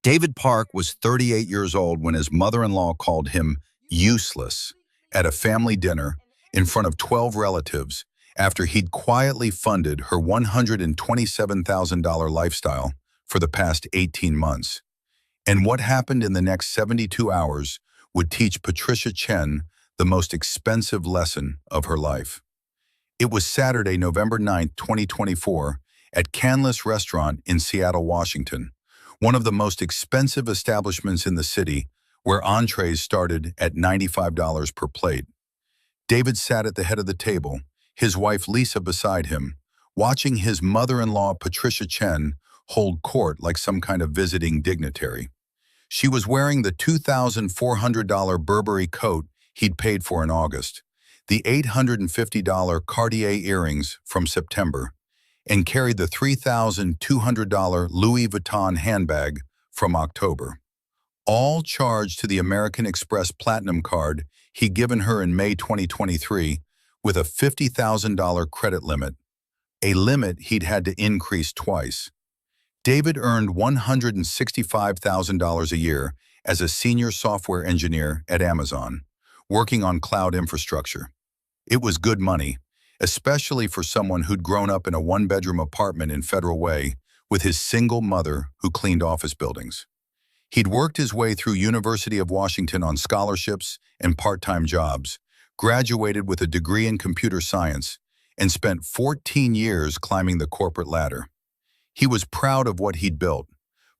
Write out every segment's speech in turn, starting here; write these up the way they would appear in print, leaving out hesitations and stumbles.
David Park was 38 years old when his mother-in-law called him useless at a family dinner in front of 12 relatives after he'd quietly funded her $127,000 lifestyle for the past 18 months. And what happened in the next 72 hours would teach Patricia Chen the most expensive lesson of her life. It was Saturday, November 9th, 2024, at Canlis Restaurant in Seattle, Washington, one of the most expensive establishments in the city, where entrees started at $95 per plate. David sat at the head of the table, his wife Lisa beside him, watching his mother-in-law Patricia Chen hold court like some kind of visiting dignitary. She was wearing the $2,400 Burberry coat he'd paid for in August, the $850 Cartier earrings from September, and carried the $3,200 Louis Vuitton handbag from October, all charged to the American Express Platinum card he'd given her in May 2023 with a $50,000 credit limit, a limit he'd had to increase twice. David earned $165,000 a year as a senior software engineer at Amazon, working on cloud infrastructure. It was good money, especially for someone who'd grown up in a one-bedroom apartment in Federal Way with his single mother who cleaned office buildings. He'd worked his way through University of Washington on scholarships and part-time jobs, graduated with a degree in computer science, and spent 14 years climbing the corporate ladder. He was proud of what he'd built,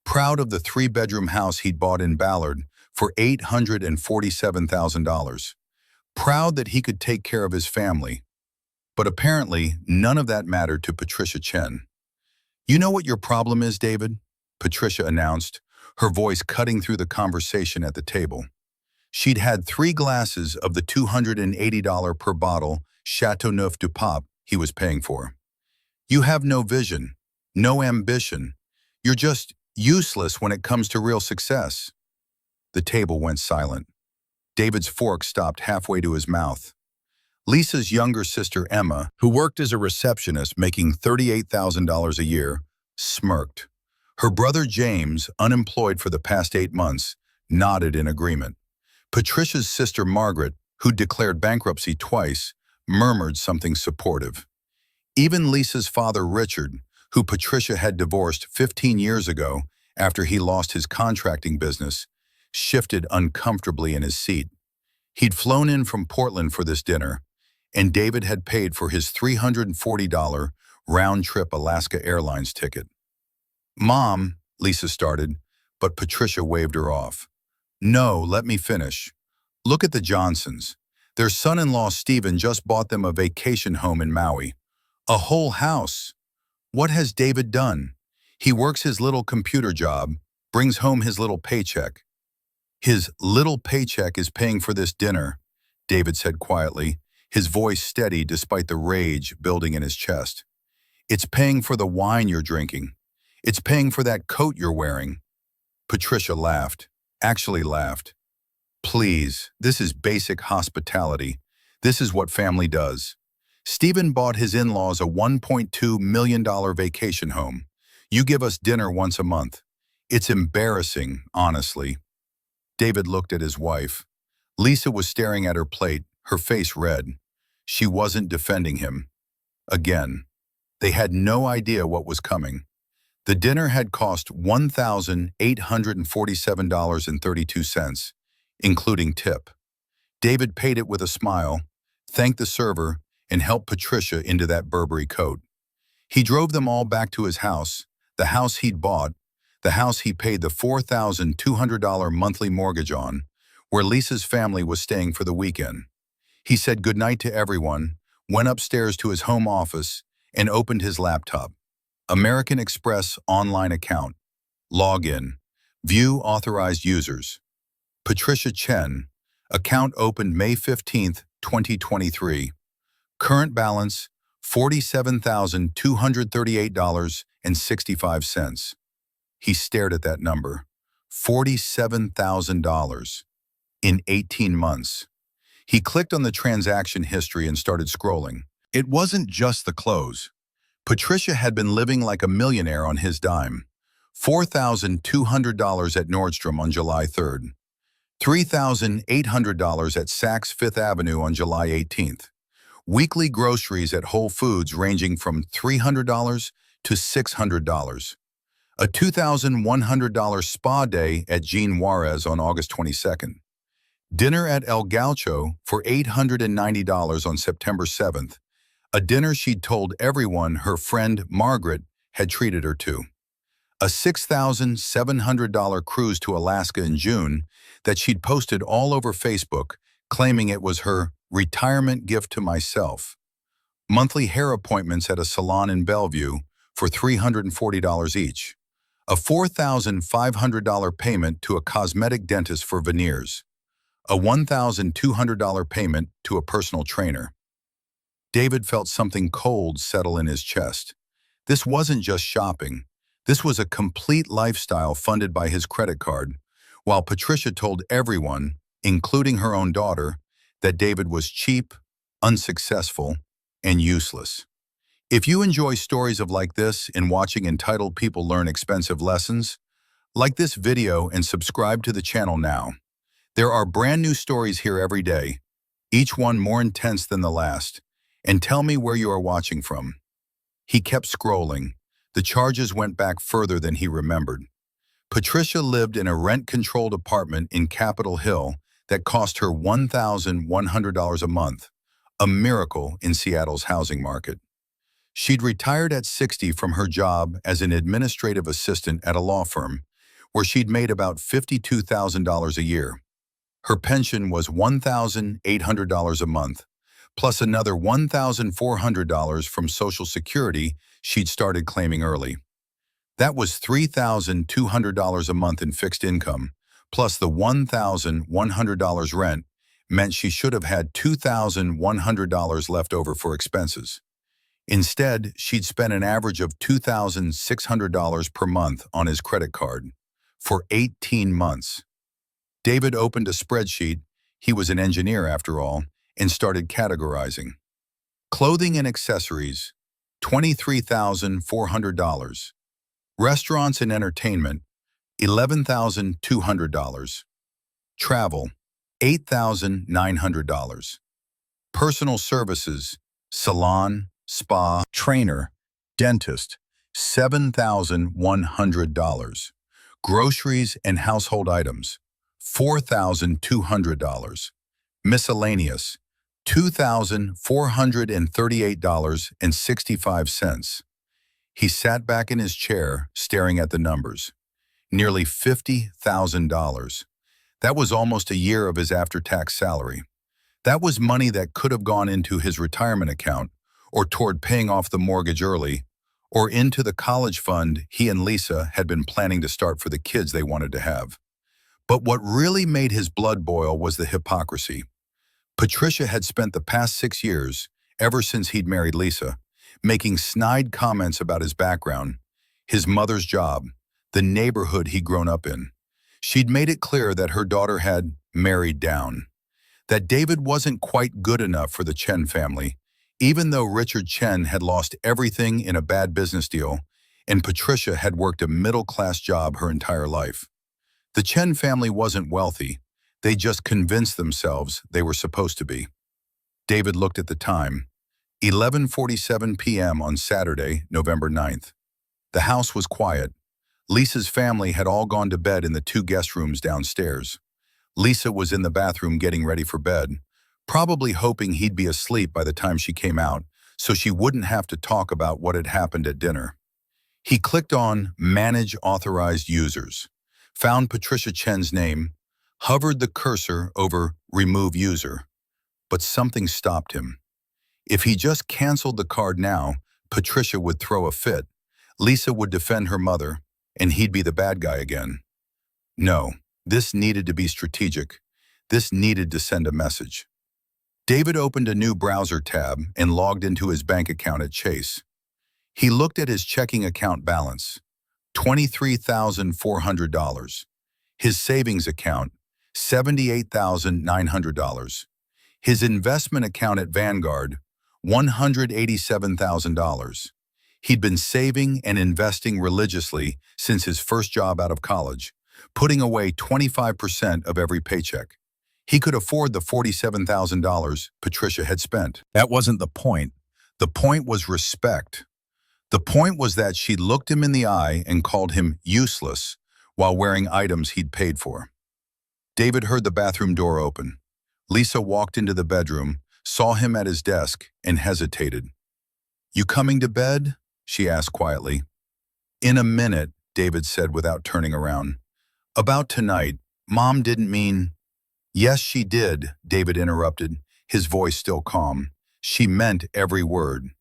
proud of the three-bedroom house he'd bought in Ballard for $847,000, proud that he could take care of his family. But apparently, none of that mattered to Patricia Chen. "You know what your problem is, David?" Patricia announced, her voice cutting through the conversation at the table. She'd had 3 glasses of the $280 per bottle Chateauneuf du Pape he was paying for. "You have no vision, no ambition. You're just useless when it comes to real success." The table went silent. David's fork stopped halfway to his mouth. Lisa's younger sister, Emma, who worked as a receptionist making $38,000 a year, smirked. Her brother, James, unemployed for the past 8 months, nodded in agreement. Patricia's sister, Margaret, who declared bankruptcy twice, murmured something supportive. Even Lisa's father, Richard, who Patricia had divorced 15 years ago after he lost his contracting business, shifted uncomfortably in his seat. He'd flown in from Portland for this dinner, and David had paid for his $340 round-trip Alaska Airlines ticket. "Mom," Lisa started, but Patricia waved her off. "No, let me finish. Look at the Johnsons. Their son-in-law Stephen just bought them a vacation home in Maui. A whole house. What has David done? He works his little computer job, brings home his little paycheck." "His little paycheck is paying for this dinner," David said quietly, his voice steady despite the rage building in his chest. "It's paying for the wine you're drinking. It's paying for that coat you're wearing." Patricia laughed, actually laughed. "Please, this is basic hospitality. This is what family does. Stephen bought his in-laws a $1.2 million vacation home. You give us dinner once a month. It's embarrassing, honestly." David looked at his wife. Lisa was staring at her plate, her face red. She wasn't defending him. Again, they had no idea what was coming. The dinner had cost $1,847.32, including tip. David paid it with a smile, thanked the server, and helped Patricia into that Burberry coat. He drove them all back to his house, the house he'd bought, the house he paid the $4,200 monthly mortgage on, where Lisa's family was staying for the weekend. He said goodnight to everyone, went upstairs to his home office, and opened his laptop. American Express online account. Login. View authorized users. Patricia Chen. Account opened May 15th, 2023. Current balance, $47,238.65. He stared at that number. $47,000. In 18 months. He clicked on the transaction history and started scrolling. It wasn't just the clothes. Patricia had been living like a millionaire on his dime. $4,200 at Nordstrom on July 3rd, $3,800 at Saks Fifth Avenue on July 18th. Weekly groceries at Whole Foods ranging from $300 to $600. A $2,100 spa day at Jean Juarez on August 22nd. Dinner at El Gaucho for $890 on September 7th. A dinner she'd told everyone her friend Margaret had treated her to. A $6,700 cruise to Alaska in June that she'd posted all over Facebook, claiming it was her retirement gift to myself. Monthly hair appointments at a salon in Bellevue for $340 each. A $4,500 payment to a cosmetic dentist for veneers. A $1,200 payment to a personal trainer. David felt something cold settle in his chest. This wasn't just shopping. This was a complete lifestyle funded by his credit card, while Patricia told everyone, including her own daughter, that David was cheap, unsuccessful, and useless. If you enjoy stories like this in watching entitled people learn expensive lessons, like this video and subscribe to the channel now. There are brand new stories here every day, each one more intense than the last. And tell me where you are watching from. He kept scrolling. The charges went back further than he remembered. Patricia lived in a rent-controlled apartment in Capitol Hill that cost her $1,100 a month, a miracle in Seattle's housing market. She'd retired at 60 from her job as an administrative assistant at a law firm, where she'd made about $52,000 a year. Her pension was $1,800 a month, plus another $1,400 from Social Security she'd started claiming early. That was $3,200 a month in fixed income, plus the $1,100 rent meant she should have had $2,100 left over for expenses. Instead, she'd spent an average of $2,600 per month on his credit card for 18 months. David opened a spreadsheet, he was an engineer after all, and started categorizing. Clothing and accessories, $23,400. Restaurants and entertainment, $11,200. Travel, $8,900. Personal services, salon, spa, trainer, dentist, $7,100. Groceries and household items, $4,200. Miscellaneous, $2,438.65. He sat back in his chair, staring at the numbers. Nearly $50,000. That was almost a year of his after-tax salary. That was money that could have gone into his retirement account, or toward paying off the mortgage early, or into the college fund he and Lisa had been planning to start for the kids they wanted to have. But what really made his blood boil was the hypocrisy. Patricia had spent the past 6 years, ever since he'd married Lisa, making snide comments about his background, his mother's job, the neighborhood he'd grown up in. She'd made it clear that her daughter had married down, that David wasn't quite good enough for the Chen family, even though Richard Chen had lost everything in a bad business deal, and Patricia had worked a middle-class job her entire life. The Chen family wasn't wealthy. They just convinced themselves they were supposed to be. David looked at the time. 11:47 p.m. on Saturday, November 9th. The house was quiet. Lisa's family had all gone to bed in the 2 guest rooms downstairs. Lisa was in the bathroom getting ready for bed, probably hoping he'd be asleep by the time she came out, so she wouldn't have to talk about what had happened at dinner. He clicked on Manage Authorized Users, found Patricia Chen's name, hovered the cursor over Remove User, but something stopped him. If he just canceled the card now, Patricia would throw a fit, Lisa would defend her mother, and he'd be the bad guy again. No, this needed to be strategic. This needed to send a message. David opened a new browser tab and logged into his bank account at Chase. He looked at his checking account balance, $23,400. His savings account, $78,900. His investment account at Vanguard, $187,000. He'd been saving and investing religiously since his first job out of college, putting away 25% of every paycheck. He could afford the $47,000 Patricia had spent. That wasn't the point. The point was respect. The point was that she looked him in the eye and called him useless while wearing items he'd paid for. David heard the bathroom door open. Lisa walked into the bedroom, saw him at his desk, and hesitated. "You coming to bed?" she asked quietly. "In a minute," David said without turning around. "About tonight, Mom didn't mean—" "Yes, she did," David interrupted, his voice still calm. "She meant every word.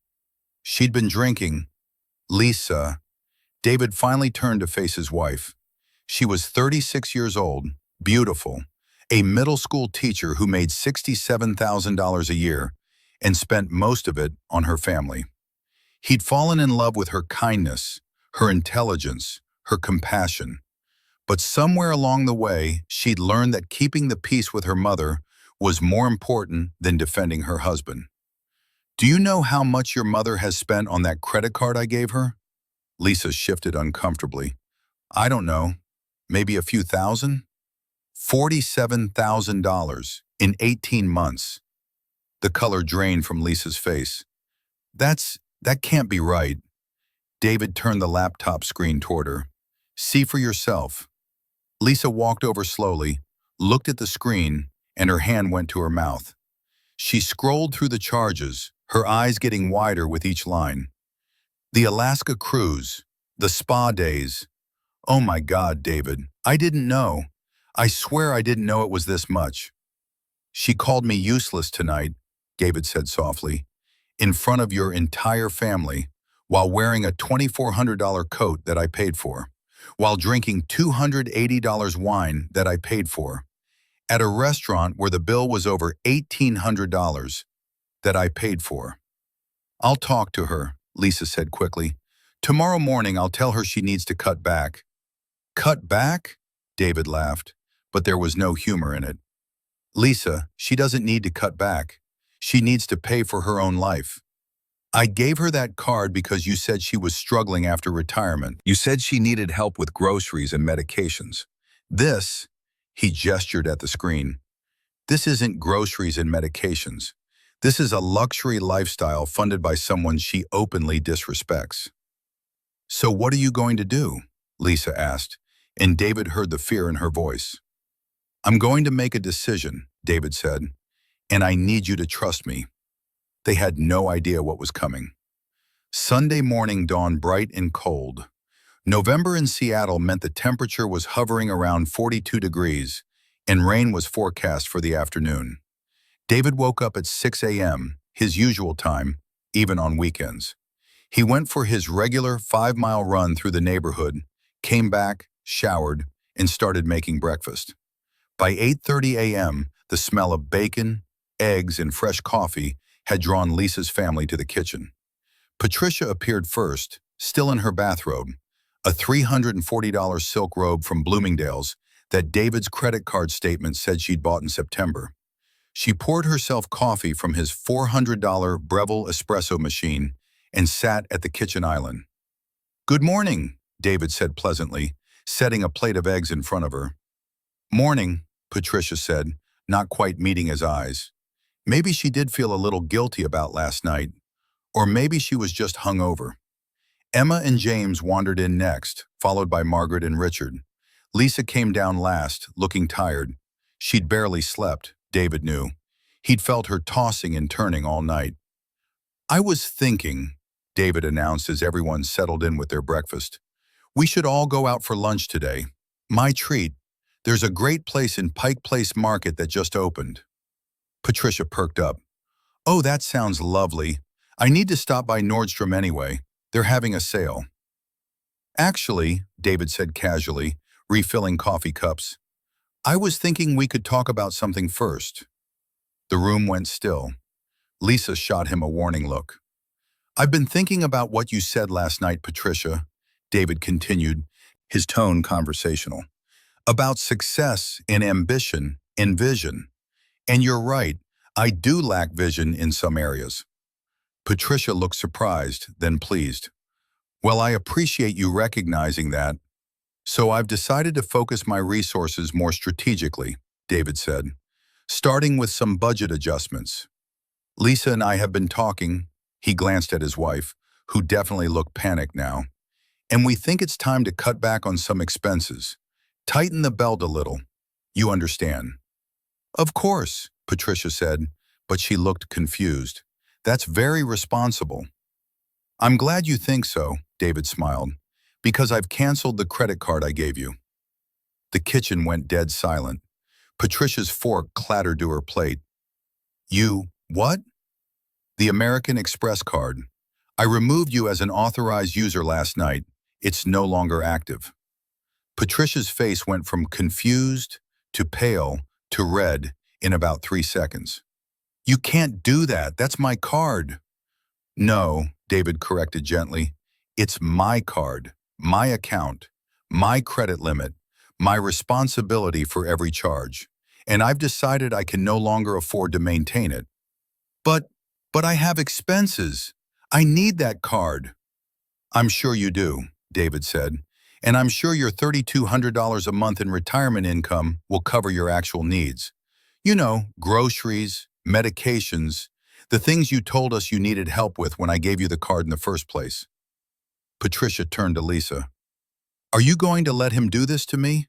She'd been drinking." "Lisa." David finally turned to face his wife. She was 36 years old, beautiful, a middle school teacher who made $67,000 a year and spent most of it on her family. He'd fallen in love with her kindness, her intelligence, her compassion. But somewhere along the way, she'd learned that keeping the peace with her mother was more important than defending her husband. "Do you know how much your mother has spent on that credit card I gave her?" Lisa shifted uncomfortably. "I don't know. Maybe a few thousand?" $47,000 in 18 months. The color drained from Lisa's face. That can't be right." David turned the laptop screen toward her. "See for yourself." Lisa walked over slowly, looked at the screen, and her hand went to her mouth. She scrolled through the charges, her eyes getting wider with each line. "The Alaska cruise, the spa days. Oh my God, David, I didn't know. I swear I didn't know it was this much." "She called me useless tonight," David said softly, "in front of your entire family, while wearing a $2,400 coat that I paid for, while drinking $280 wine that I paid for, at a restaurant where the bill was over $1,800 that I paid for." "I'll talk to her," Lisa said quickly. "Tomorrow morning I'll tell her she needs to cut back." "Cut back?" David laughed, but there was no humor in it. "Lisa, she doesn't need to cut back. She needs to pay for her own life. I gave her that card because you said she was struggling after retirement. You said she needed help with groceries and medications. This," he gestured at the screen, "this isn't groceries and medications. This is a luxury lifestyle funded by someone she openly disrespects." "So what are you going to do?" Lisa asked, and David heard the fear in her voice. "I'm going to make a decision," David said, "and I need you to trust me." They had no idea what was coming. Sunday morning dawned bright and cold. November in Seattle meant the temperature was hovering around 42 degrees, and rain was forecast for the afternoon. David woke up at 6 a.m., his usual time, even on weekends. He went for his regular 5-mile run through the neighborhood, came back, showered, and started making breakfast. By 8:30 a.m., the smell of bacon, eggs, and fresh coffee had drawn Lisa's family to the kitchen. Patricia appeared first, still in her bathrobe, a $340 silk robe from Bloomingdale's that David's credit card statement said she'd bought in September. She poured herself coffee from his $400 Breville espresso machine and sat at the kitchen island. "Good morning," David said pleasantly, setting a plate of eggs in front of her. "Morning," Patricia said, not quite meeting his eyes. Maybe she did feel a little guilty about last night, or maybe she was just hungover. Emma and James wandered in next, followed by Margaret and Richard. Lisa came down last, looking tired. She'd barely slept, David knew. He'd felt her tossing and turning all night. "I was thinking," David announced as everyone settled in with their breakfast, "we should all go out for lunch today. My treat. There's a great place in Pike Place Market that just opened." Patricia perked up. "Oh, that sounds lovely. I need to stop by Nordstrom anyway. They're having a sale." "Actually," David said casually, refilling coffee cups, "I was thinking we could talk about something first." The room went still. Lisa shot him a warning look. "I've been thinking about what you said last night, Patricia," David continued, his tone conversational, "about success and ambition and vision. And you're right, I do lack vision in some areas." Patricia looked surprised, then pleased. Well, I appreciate you recognizing that. So I've decided to focus my resources more strategically, David said, starting with some budget adjustments. Lisa and I have been talking, he glanced at his wife, who definitely looked panicked now, and we think it's time to cut back on some expenses. Tighten the belt a little. You understand. Of course, Patricia said, but she looked confused. That's very responsible. I'm glad you think so, David smiled, because I've canceled the credit card I gave you. The kitchen went dead silent. Patricia's fork clattered to her plate. What? The American Express card. I removed you as an authorized user last night. It's no longer active. Patricia's face went from confused to pale to red in about 3 seconds. You can't do that. That's my card. No, David corrected gently. It's my card, my account, my credit limit, my responsibility for every charge. And I've decided I can no longer afford to maintain it. But, but I have expenses. I need that card. I'm sure you do, David said. And I'm sure your $3,200 a month in retirement income will cover your actual needs. You know, groceries, medications, the things you told us you needed help with when I gave you the card in the first place. Patricia turned to Lisa. Are you going to let him do this to me?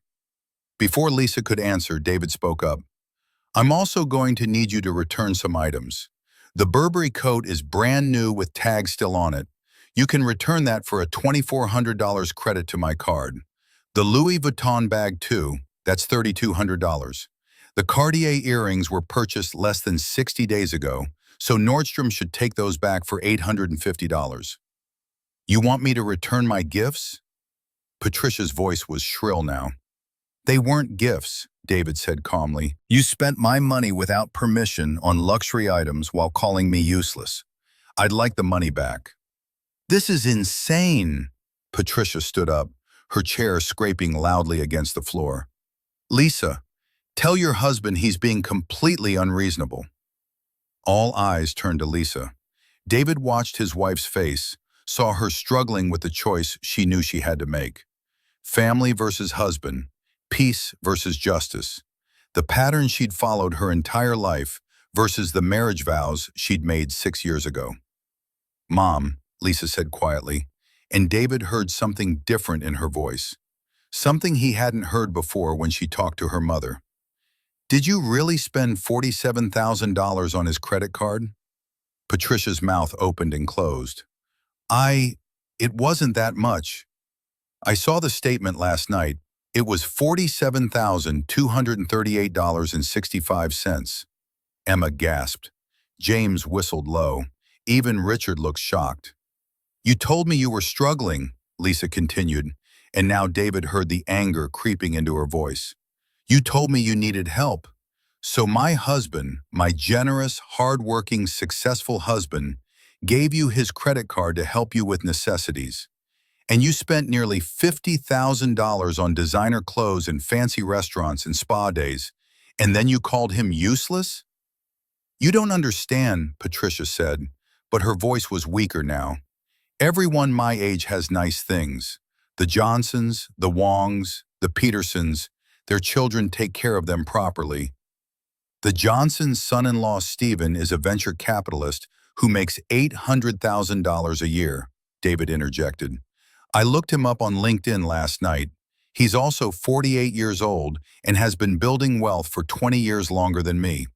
Before Lisa could answer, David spoke up. I'm also going to need you to return some items. The Burberry coat is brand new with tags still on it. You can return that for a $2,400 credit to my card. The Louis Vuitton bag too, that's $3,200. The Cartier earrings were purchased less than 60 days ago, so Nordstrom should take those back for $850. You want me to return my gifts? Patricia's voice was shrill now. They weren't gifts, David said calmly. You spent my money without permission on luxury items while calling me useless. I'd like the money back. This is insane. Patricia stood up, her chair scraping loudly against the floor. Lisa, tell your husband he's being completely unreasonable. All eyes turned to Lisa. David watched his wife's face, saw her struggling with the choice she knew she had to make. Family versus husband, peace versus justice. The pattern she'd followed her entire life versus the marriage vows she'd made 6 years ago. Mom, Lisa said quietly, and David heard something different in her voice. Something he hadn't heard before when she talked to her mother. Did you really spend $47,000 on his credit card? Patricia's mouth opened and closed. It wasn't that much. I saw the statement last night. It was $47,238.65. Emma gasped. James whistled low. Even Richard looked shocked. You told me you were struggling, Lisa continued, and now David heard the anger creeping into her voice. You told me you needed help. So my husband, my generous, hard-working, successful husband, gave you his credit card to help you with necessities. And you spent nearly $50,000 on designer clothes and fancy restaurants and spa days, and then you called him useless? You don't understand, Patricia said, but her voice was weaker now. Everyone my age has nice things. The Johnsons, the Wongs, the Petersons, their children take care of them properly. The Johnsons' son-in-law Stephen is a venture capitalist who makes $800,000 a year, David interjected. I looked him up on LinkedIn last night. He's also 48 years old and has been building wealth for 20 years longer than me.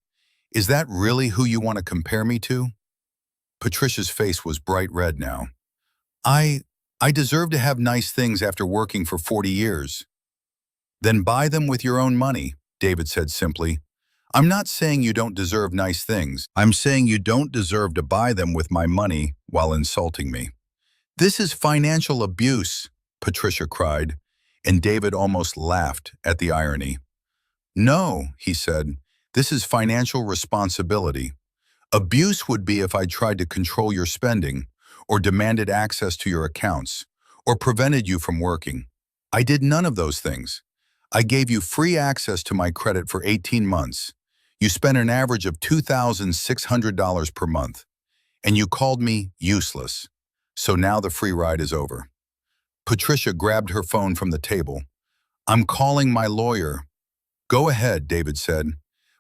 Is that really who you want to compare me to? Patricia's face was bright red now. I deserve to have nice things after working for 40 years. Then buy them with your own money, David said simply. I'm not saying you don't deserve nice things. I'm saying you don't deserve to buy them with my money while insulting me. This is financial abuse, Patricia cried, and David almost laughed at the irony. No, he said, this is financial responsibility. Abuse would be if I tried to control your spending, or demanded access to your accounts, or prevented you from working. I did none of those things. I gave you free access to my credit for 18 months. You spent an average of $2,600 per month, and you called me useless. So now the free ride is over. Patricia grabbed her phone from the table. I'm calling my lawyer. Go ahead, David said.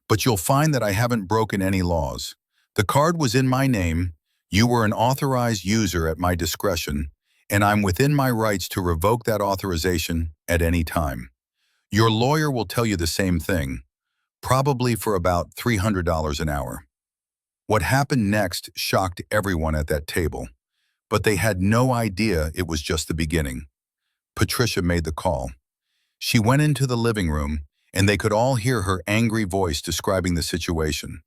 But you'll find that I haven't broken any laws. The card was in my name, you were an authorized user at my discretion, and I'm within my rights to revoke that authorization at any time. Your lawyer will tell you the same thing, probably for about $300 an hour. What happened next shocked everyone at that table, but they had no idea it was just the beginning. Patricia made the call. She went into the living room, and they could all hear her angry voice describing the situation.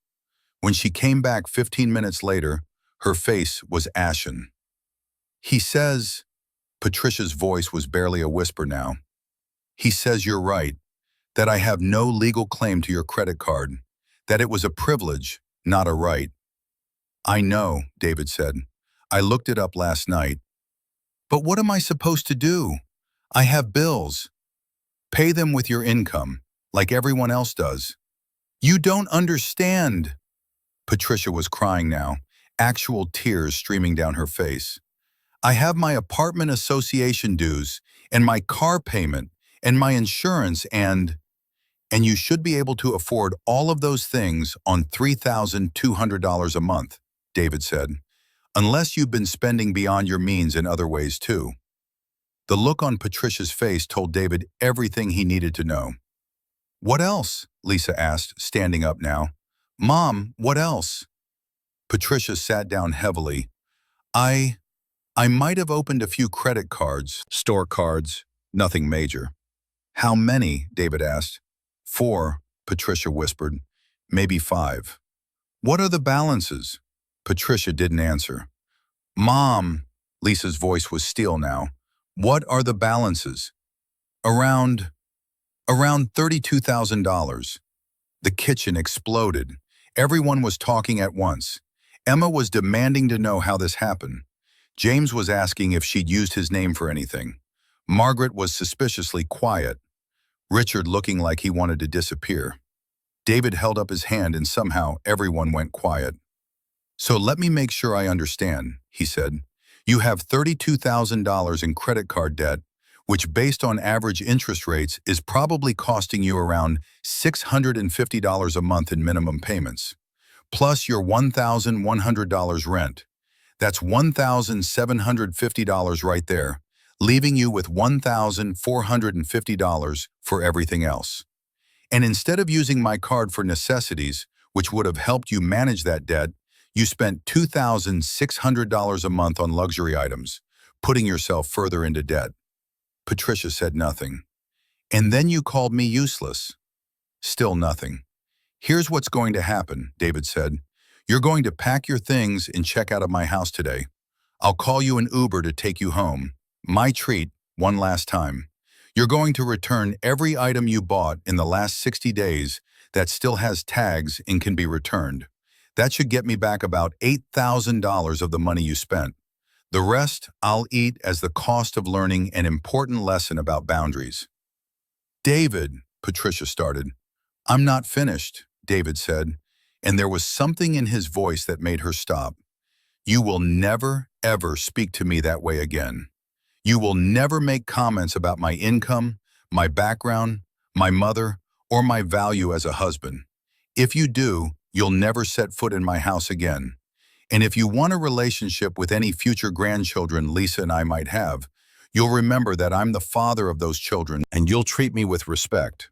When she came back 15 minutes later, her face was ashen. He says, Patricia's voice was barely a whisper now. He says you're right, that I have no legal claim to your credit card, that it was a privilege, not a right. I know, David said. I looked it up last night. But what am I supposed to do? I have bills. Pay them with your income, like everyone else does. You don't understand. Patricia was crying now, actual tears streaming down her face. I have my apartment association dues, and my car payment, and my insurance, and you should be able to afford all of those things on $3,200 a month, David said, unless you've been spending beyond your means in other ways too. The look on Patricia's face told David everything he needed to know. What else? Lisa asked, standing up now. Mom, what else? Patricia sat down heavily. I might have opened a few credit cards, store cards, nothing major. How many? David asked. 4, Patricia whispered. Maybe 5. What are the balances? Patricia didn't answer. Mom, Lisa's voice was steel now. What are the balances? Around $32,000. The kitchen exploded. Everyone was talking at once. Emma was demanding to know how this happened. James was asking if she'd used his name for anything. Margaret was suspiciously quiet. Richard looking like he wanted to disappear. David held up his hand and somehow everyone went quiet. So let me make sure I understand, he said. You have $32,000 in credit card debt, which based on average interest rates is probably costing you around $650 a month in minimum payments, plus your $1,100 rent. That's $1,750 right there, leaving you with $1,450 for everything else. And instead of using my card for necessities, which would have helped you manage that debt, you spent $2,600 a month on luxury items, putting yourself further into debt. Patricia said nothing. And then you called me useless. Still nothing. Here's what's going to happen, David said. You're going to pack your things and check out of my house today. I'll call you an Uber to take you home. My treat, one last time. You're going to return every item you bought in the last 60 days that still has tags and can be returned. That should get me back about $8,000 of the money you spent. The rest I'll eat as the cost of learning an important lesson about boundaries. David, Patricia started. I'm not finished, David said, and there was something in his voice that made her stop. You will never, ever speak to me that way again. You will never make comments about my income, my background, my mother, or my value as a husband. If you do, you'll never set foot in my house again. And if you want a relationship with any future grandchildren Lisa and I might have, you'll remember that I'm the father of those children and you'll treat me with respect.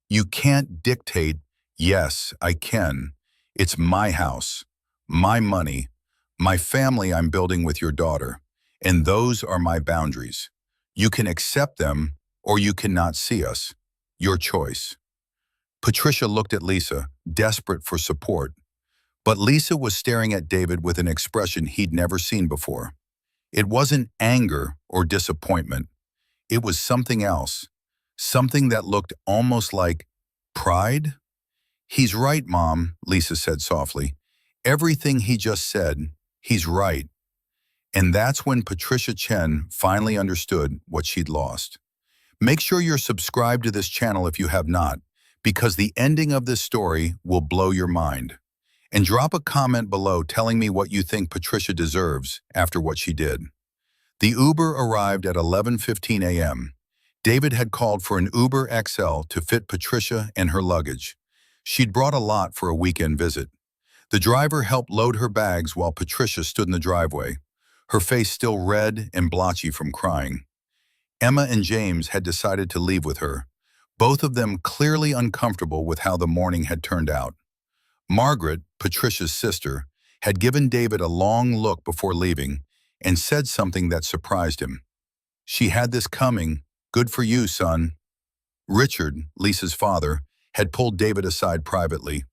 You can't dictate, yes, I can. It's my house, my money, my family I'm building with your daughter, and those are my boundaries. You can accept them or you cannot see us. Your choice. Patricia looked at Lisa, desperate for support. But Lisa was staring at David with an expression he'd never seen before. It wasn't anger or disappointment. It was something else, something that looked almost like pride. He's right, Mom, Lisa said softly. Everything he just said, he's right. And that's when Patricia Chen finally understood what she'd lost. Make sure you're subscribed to this channel if you have not, because the ending of this story will blow your mind. And drop a comment below telling me what you think Patricia deserves after what she did. The Uber arrived at 11:15 a.m. David had called for an Uber XL to fit Patricia and her luggage. She'd brought a lot for a weekend visit. The driver helped load her bags while Patricia stood in the driveway, her face still red and blotchy from crying. Emma and James had decided to leave with her, both of them clearly uncomfortable with how the morning had turned out. Margaret, Patricia's sister, had given David a long look before leaving and said something that surprised him. "She had this coming. Good for you, son." Richard, Lisa's father, had pulled David aside privately.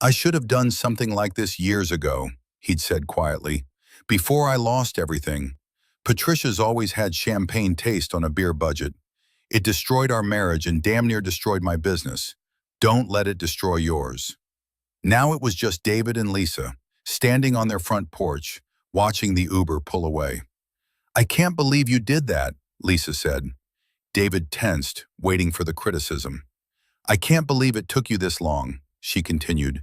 "I should have done something like this years ago," he'd said quietly, "before I lost everything. Patricia's always had champagne taste on a beer budget. It destroyed our marriage and damn near destroyed my business. Don't let it destroy yours." Now it was just David and Lisa, standing on their front porch, watching the Uber pull away. "I can't believe you did that," Lisa said. David tensed, waiting for the criticism. "I can't believe it took you this long," she continued.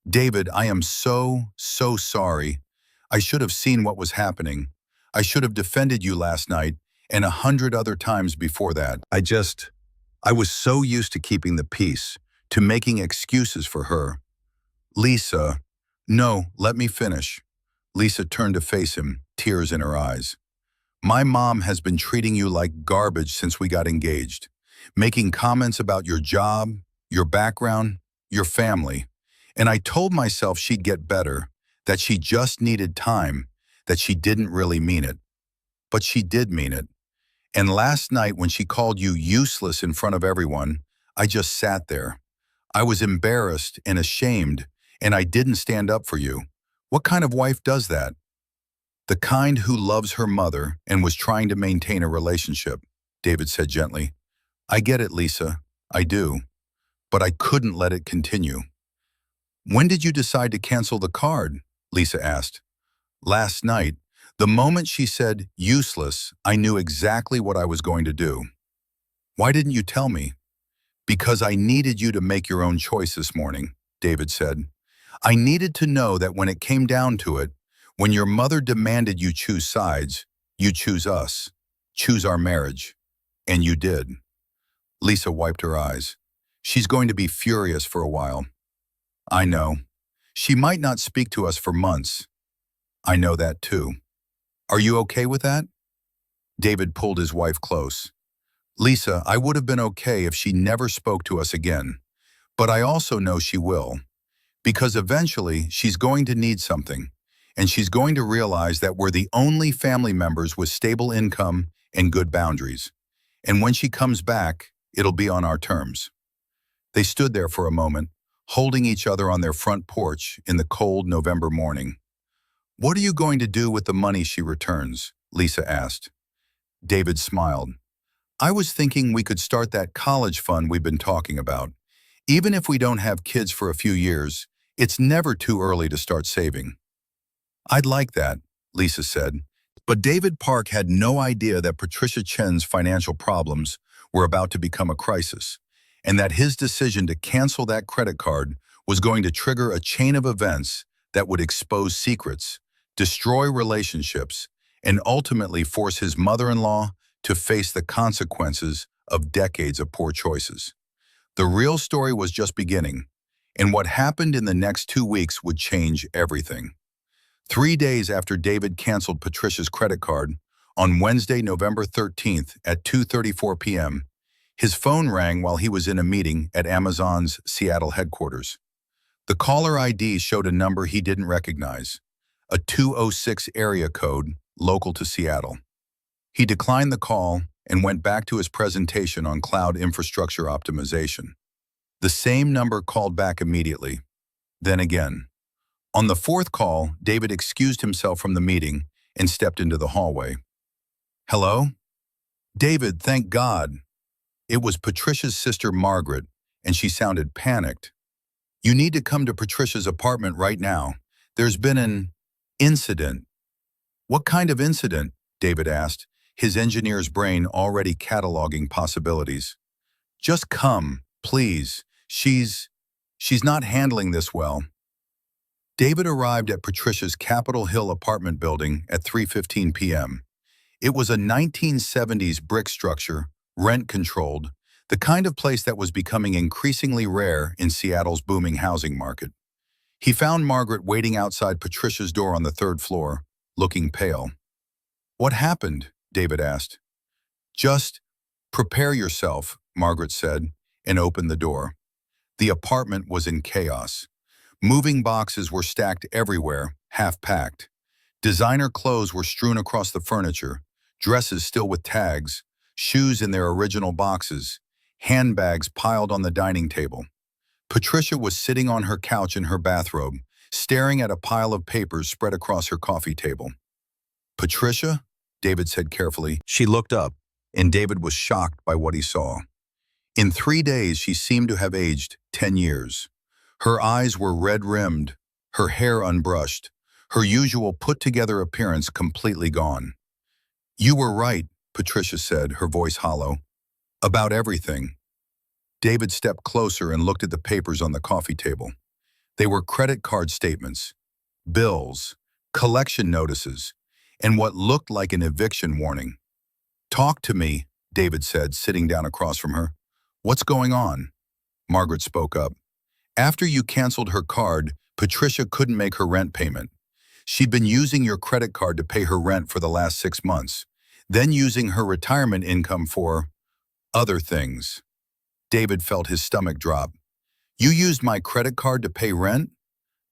"David, I am so sorry. I should have seen what was happening. I should have defended you last night and 100 other times before that. I was so used to keeping the peace, to making excuses for her." "Lisa." "No, let me finish." Lisa turned to face him, tears in her eyes. "My mom has been treating you like garbage since we got engaged, making comments about your job, your background, your family. And I told myself she'd get better, that she just needed time, that she didn't really mean it. But she did mean it. And last night when she called you useless in front of everyone, I just sat there. I was embarrassed and ashamed, and I didn't stand up for you. What kind of wife does that?" "The kind who loves her mother and was trying to maintain a relationship," David said gently. "I get it, Lisa. I do. But I couldn't let it continue." "When did you decide to cancel the card?" Lisa asked. "Last night. The moment she said useless, I knew exactly what I was going to do." "Why didn't you tell me?" "Because I needed you to make your own choice this morning," David said. "I needed to know that when it came down to it, when your mother demanded you choose sides, you choose us, choose our marriage. And you did." Lisa wiped her eyes. "She's going to be furious for a while." "I know. She might not speak to us for months." "I know that too. Are you okay with that?" David pulled his wife close. "Lisa, I would have been okay if she never spoke to us again. But I also know she will. Because eventually she's going to need something, and she's going to realize that we're the only family members with stable income and good boundaries. And when she comes back, it'll be on our terms." They stood there for a moment, holding each other on their front porch in the cold November morning. "What are you going to do with the money she returns?" Lisa asked. David smiled. "I was thinking we could start that college fund we've been talking about. Even if we don't have kids for a few years, it's never too early to start saving." "I'd like that," Lisa said. But David Park had no idea that Patricia Chen's financial problems were about to become a crisis, and that his decision to cancel that credit card was going to trigger a chain of events that would expose secrets, destroy relationships, and ultimately force his mother-in-law to face the consequences of decades of poor choices. The real story was just beginning, and what happened in the next 2 weeks would change everything. 3 days after David canceled Patricia's credit card, on Wednesday, November 13th at 2:34 p.m., his phone rang while he was in a meeting at Amazon's Seattle headquarters. The caller ID showed a number he didn't recognize, a 206 area code local to Seattle. He declined the call and went back to his presentation on cloud infrastructure optimization. The same number called back immediately. Then again. On the fourth call, David excused himself from the meeting and stepped into the hallway. "Hello?" "David, thank God." It was Patricia's sister Margaret, and she sounded panicked. "You need to come to Patricia's apartment right now. There's been an incident." "What kind of incident?" David asked, his engineer's brain already cataloging possibilities. "Just come, please. She's not handling this well." David arrived at Patricia's Capitol Hill apartment building at 3:15 p.m. It was a 1970s brick structure, rent-controlled, the kind of place that was becoming increasingly rare in Seattle's booming housing market. He found Margaret waiting outside Patricia's door on the third floor, looking pale. "What happened?" David asked. "Just prepare yourself," Margaret said, and opened the door. The apartment was in chaos. Moving boxes were stacked everywhere, half-packed. Designer clothes were strewn across the furniture, dresses still with tags, shoes in their original boxes, handbags piled on the dining table. Patricia was sitting on her couch in her bathrobe, staring at a pile of papers spread across her coffee table. "Patricia?" David said carefully. She looked up, and David was shocked by what he saw. In 3 days, she seemed to have aged 10 years. Her eyes were red-rimmed, her hair unbrushed, her usual put-together appearance completely gone. "You were right," Patricia said, her voice hollow. "About everything." David stepped closer and looked at the papers on the coffee table. They were credit card statements, bills, collection notices, and what looked like an eviction warning. "Talk to me," David said, sitting down across from her. "What's going on?" Margaret spoke up. "After you canceled her card, Patricia couldn't make her rent payment. She'd been using your credit card to pay her rent for the last 6 months, then using her retirement income for other things." David felt his stomach drop. "You used my credit card to pay rent?"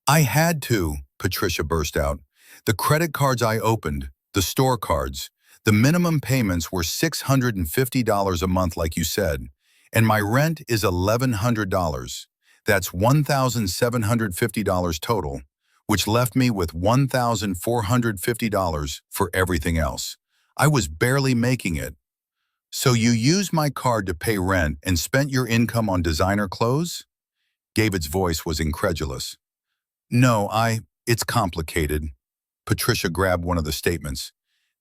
"I had to," Patricia burst out. "The credit cards I opened, the store cards, the minimum payments were $650 a month like you said, and my rent is $1,100. That's $1,750 total, which left me with $1,450 for everything else. I was barely making it." "So you used my card to pay rent and spent your income on designer clothes?" David's voice was incredulous. "No, it's complicated." Patricia grabbed one of the statements.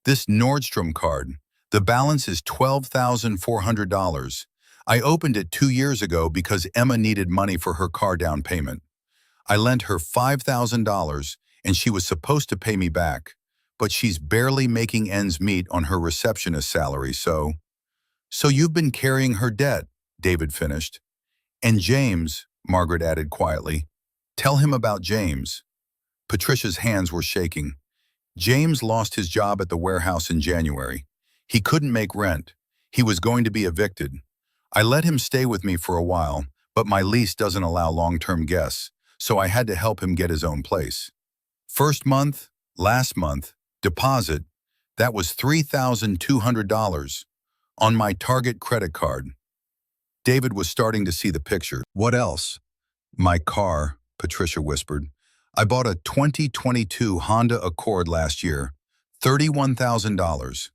"This Nordstrom card, the balance is $12,400. I opened it 2 years ago because Emma needed money for her car down payment. I lent her $5,000 and she was supposed to pay me back, but she's barely making ends meet on her receptionist salary, so you've been carrying her debt," David finished. "And James," Margaret added quietly. "Tell him about James." Patricia's hands were shaking. "James lost his job at the warehouse in January. He couldn't make rent. He was going to be evicted. I let him stay with me for a while, but my lease doesn't allow long-term guests, so I had to help him get his own place. First month, last month, deposit, that was $3,200 on my Target credit card." David was starting to see the picture. "What else?" "My car," Patricia whispered. "I bought a 2022 Honda Accord last year, $31,000.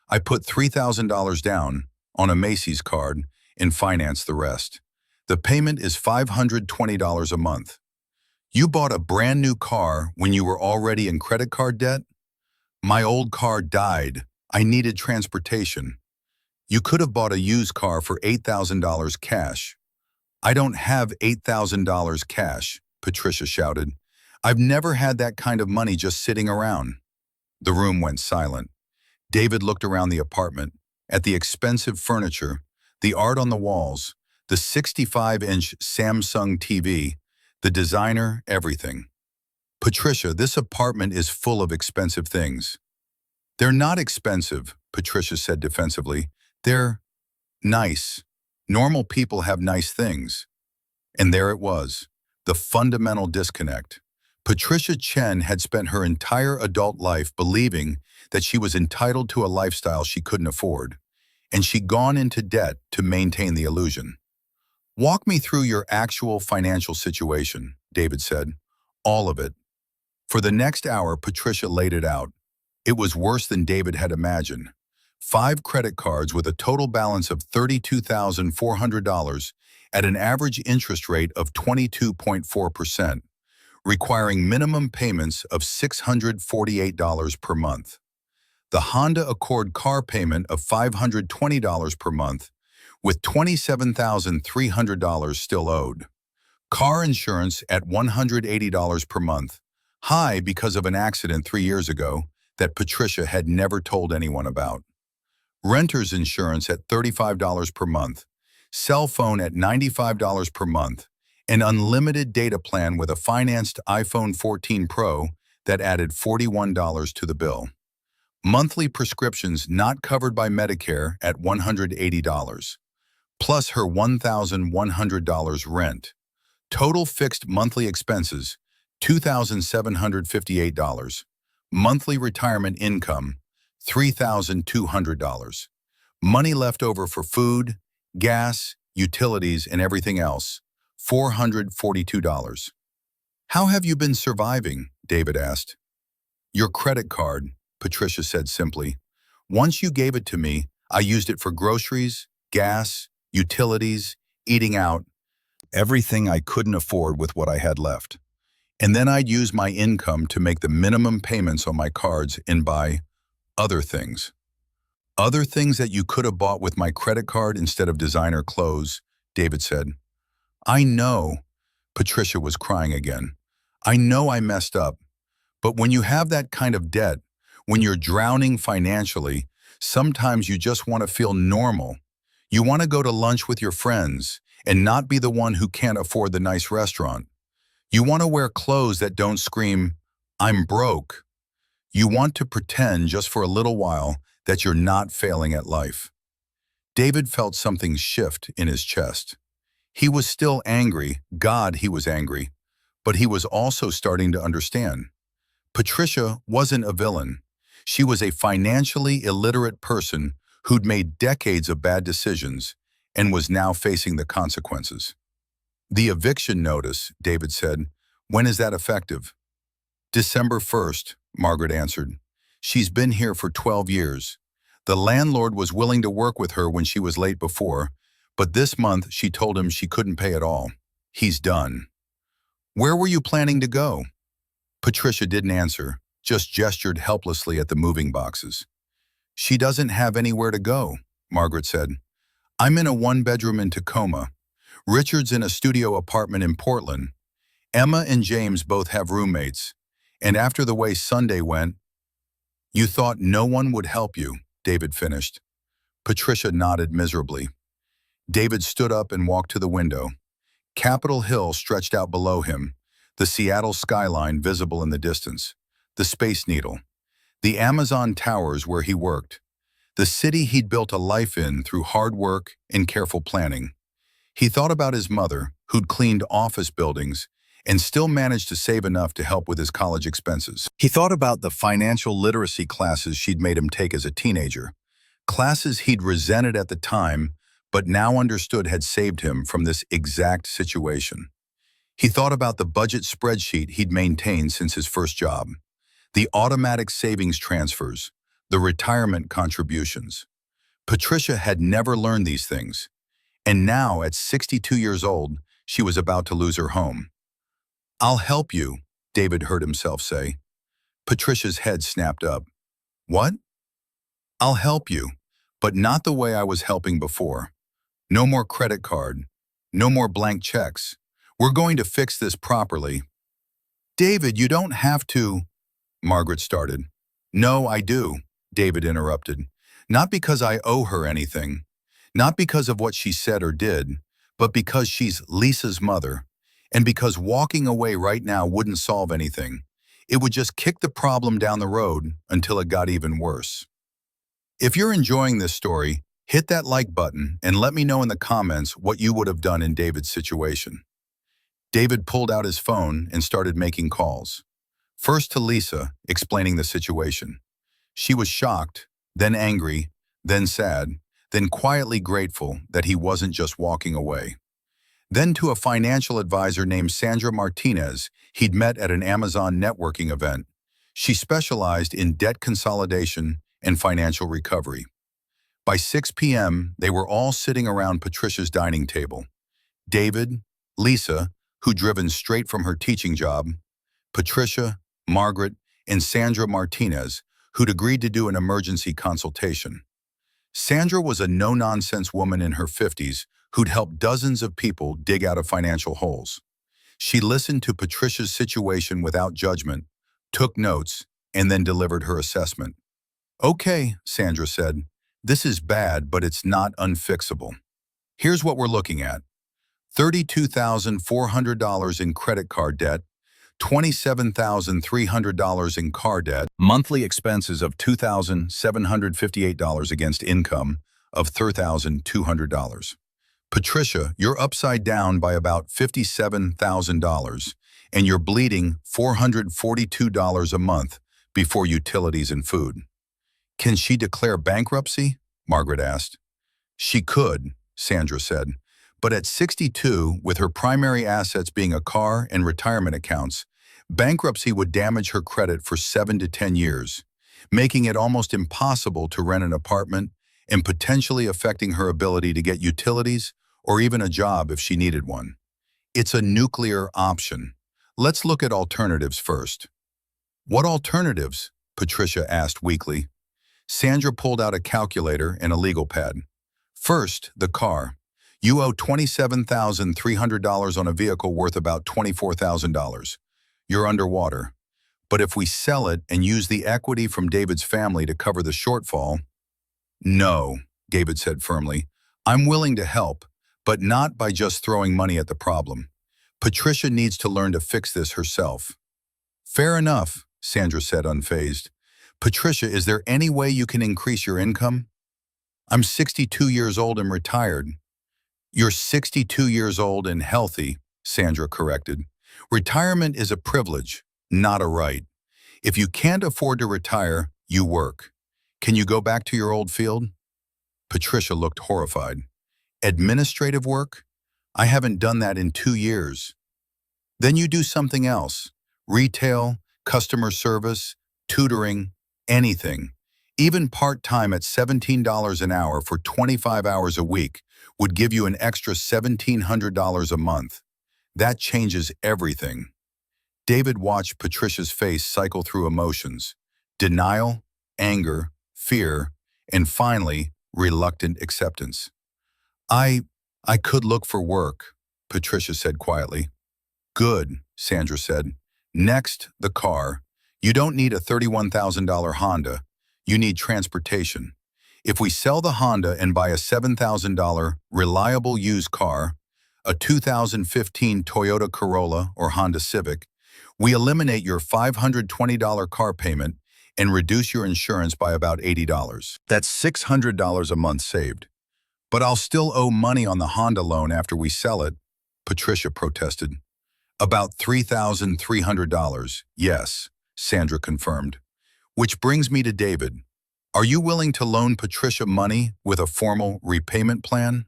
I put $3,000 down on a Macy's card and financed the rest. The payment is $520 a month." "You bought a brand new car when you were already in credit card debt?" "My old car died. I needed transportation." "You could have bought a used car for $8,000 cash." "I don't have $8,000 cash," Patricia shouted. "I've never had that kind of money just sitting around." The room went silent. David looked around the apartment, at the expensive furniture, the art on the walls, the 65-inch Samsung TV, the designer, everything. "Patricia, this apartment is full of expensive things." "They're not expensive," Patricia said defensively. "They're nice. Normal people have nice things." And there it was, the fundamental disconnect. Patricia Chen had spent her entire adult life believing that she was entitled to a lifestyle she couldn't afford, and she'd gone into debt to maintain the illusion. "Walk me through your actual financial situation," David said. "All of it." For the next hour, Patricia laid it out. It was worse than David had imagined. 5 credit cards with a total balance of $32,400 at an average interest rate of 22.4%, requiring minimum payments of $648 per month. The Honda Accord car payment of $520 per month, with $27,300 still owed. Car insurance at $180 per month, high because of an accident 3 years ago that Patricia had never told anyone about. Renter's insurance at $35 per month, cell phone at $95 per month, an unlimited data plan with a financed iPhone 14 Pro that added $41 to the bill. Monthly prescriptions not covered by Medicare at $180, plus her $1,100 rent. Total fixed monthly expenses, $2,758. Monthly retirement income, $3,200. Money left over for food, gas, utilities, and everything else, $442. How have you been surviving? David asked. Your credit card, Patricia said simply. Once you gave it to me, I used it for groceries, gas, utilities, eating out, everything I couldn't afford with what I had left. And then I'd use my income to make the minimum payments on my cards and buy other things. Other things that you could have bought with my credit card instead of designer clothes, David said. I know, Patricia was crying again. I know I messed up. But when you have that kind of debt, when you're drowning financially, sometimes you just want to feel normal. You want to go to lunch with your friends and not be the one who can't afford the nice restaurant. You want to wear clothes that don't scream, I'm broke. You want to pretend just for a little while that you're not failing at life. David felt something shift in his chest. He was still angry, God, he was angry, but he was also starting to understand. Patricia wasn't a villain. She was a financially illiterate person who'd made decades of bad decisions and was now facing the consequences. The eviction notice, David said. When is that effective? December 1st, Margaret answered. She's been here for 12 years. The landlord was willing to work with her when she was late before, but this month she told him she couldn't pay at all. He's done. Where were you planning to go? Patricia didn't answer, just gestured helplessly at the moving boxes. She doesn't have anywhere to go, Margaret said. I'm in a one-bedroom in Tacoma. Richard's in a studio apartment in Portland. Emma and James both have roommates. And after the way Sunday went, you thought no one would help you, David finished. Patricia nodded miserably. David stood up and walked to the window. Capitol Hill stretched out below him, the Seattle skyline visible in the distance, the Space Needle, the Amazon towers where he worked, the city he'd built a life in through hard work and careful planning. He thought about his mother, who'd cleaned office buildings and still managed to save enough to help with his college expenses. He thought about the financial literacy classes she'd made him take as a teenager, classes he'd resented at the time, but now understood had saved him from this exact situation. He thought about the budget spreadsheet he'd maintained since his first job, the automatic savings transfers, the retirement contributions. Patricia had never learned these things, and now at 62 years old, she was about to lose her home. I'll help you, David heard himself say. Patricia's head snapped up. What? I'll help you, but not the way I was helping before. No more credit card. No more blank checks. We're going to fix this properly. David, you don't have to, Margaret started. No, I do, David interrupted. Not because I owe her anything. Not because of what she said or did, but because she's Lisa's mother. And because walking away right now wouldn't solve anything. It would just kick the problem down the road until it got even worse. If you're enjoying this story, hit that like button and let me know in the comments what you would have done in David's situation. David pulled out his phone and started making calls. First to Lisa, explaining the situation. She was shocked, then angry, then sad, then quietly grateful that he wasn't just walking away. Then to a financial advisor named Sandra Martinez he'd met at an Amazon networking event. She specialized in debt consolidation and financial recovery. By 6 p.m., they were all sitting around Patricia's dining table. David, Lisa, who'd driven straight from her teaching job, Patricia, Margaret, and Sandra Martinez, who'd agreed to do an emergency consultation. Sandra was a no-nonsense woman in her 50s who'd helped dozens of people dig out of financial holes. She listened to Patricia's situation without judgment, took notes, and then delivered her assessment. Okay, Sandra said, this is bad, but it's not unfixable. Here's what we're looking at. $32,400 in credit card debt, $27,300 in car debt, monthly expenses of $2,758 against income of $3,200. Patricia, you're upside down by about $57,000, and you're bleeding $442 a month before utilities and food. Can she declare bankruptcy? Margaret asked. She could, Sandra said, but at 62, with her primary assets being a car and retirement accounts, bankruptcy would damage her credit for 7 to 10 years, making it almost impossible to rent an apartment and potentially affecting her ability to get utilities or even a job if she needed one. It's a nuclear option. Let's look at alternatives first. What alternatives? Patricia asked weakly. Sandra pulled out a calculator and a legal pad. First, the car. You owe $27,300 on a vehicle worth about $24,000. You're underwater. But if we sell it and use the equity from David's family to cover the shortfall— No, David said firmly. I'm willing to help, but not by just throwing money at the problem. Patricia needs to learn to fix this herself. Fair enough, Sandra said unfazed. Patricia, is there any way you can increase your income? I'm 62 years old and retired. You're 62 years old and healthy, Sandra corrected. Retirement is a privilege, not a right. If you can't afford to retire, you work. Can you go back to your old field? Patricia looked horrified. Administrative work? I haven't done that in 2 years. Then you do something else. Retail, customer service, tutoring, anything. Even part-time at $17 an hour for 25 hours a week would give you an extra $1,700 a month. That changes everything. David watched Patricia's face cycle through emotions: denial, anger, fear, and finally, reluctant acceptance. I could look for work, Patricia said quietly. Good, Sandra said. Next, the car. You don't need a $31,000 Honda. You need transportation. If we sell the Honda and buy a $7,000 reliable used car, a 2015 Toyota Corolla or Honda Civic, we eliminate your $520 car payment and reduce your insurance by about $80. That's $600 a month saved. But I'll still owe money on the Honda loan after we sell it, Patricia protested. About $3,300, yes, Sandra confirmed. Which brings me to David. Are you willing to loan Patricia money with a formal repayment plan?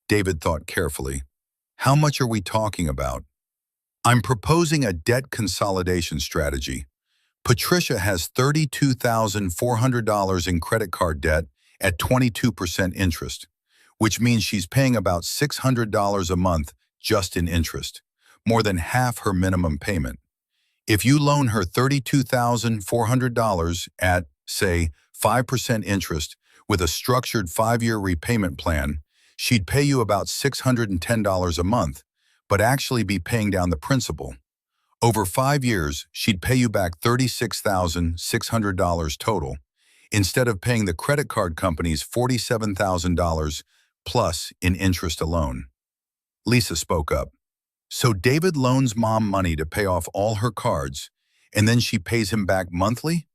David thought carefully. How much are we talking about? I'm proposing a debt consolidation strategy. Patricia has $32,400 in credit card debt at 22% interest, which means she's paying about $600 a month just in interest, more than half her minimum payment. If you loan her $32,400 at, say, 5% interest with a structured 5-year repayment plan, she'd pay you about $610 a month, but actually be paying down the principal. Over 5 years, she'd pay you back $36,600 total, instead of paying the credit card company's $47,000 plus in interest alone. Lisa spoke up. So David loans Mom money to pay off all her cards, and then she pays him back monthly?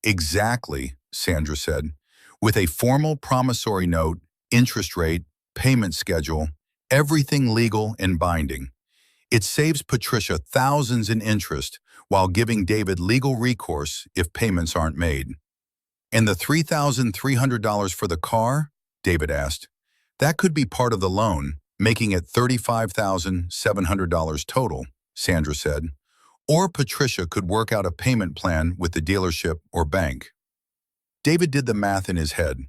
Exactly, Sandra said, with a formal promissory note, interest rate, payment schedule, everything legal and binding. It saves Patricia thousands in interest while giving David legal recourse if payments aren't made. And the $3,300 for the car? David asked. That could be part of the loan, making it $35,700 total, Sandra said. Or Patricia could work out a payment plan with the dealership or bank. David did the math in his head.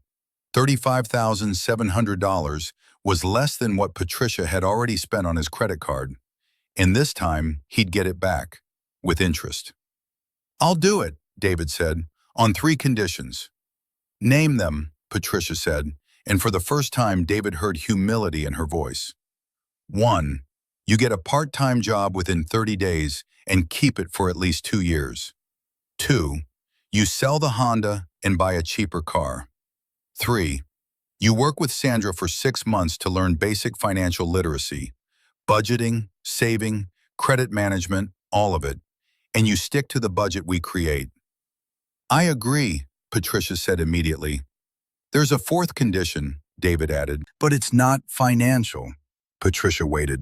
$35,700 was less than what Patricia had already spent on his credit card, and this time he'd get it back, with interest. I'll do it, David said, on 3 conditions. Name them, Patricia said, and for the first time David heard humility in her voice. 1. You get a part-time job within 30 days and keep it for at least 2 years. 2. You sell the Honda and buy a cheaper car. 3. You work with Sandra for 6 months to learn basic financial literacy, budgeting, saving, credit management, all of it, and you stick to the budget we create. I agree, Patricia said immediately. There's a fourth condition, David added. But it's not financial. Patricia waited.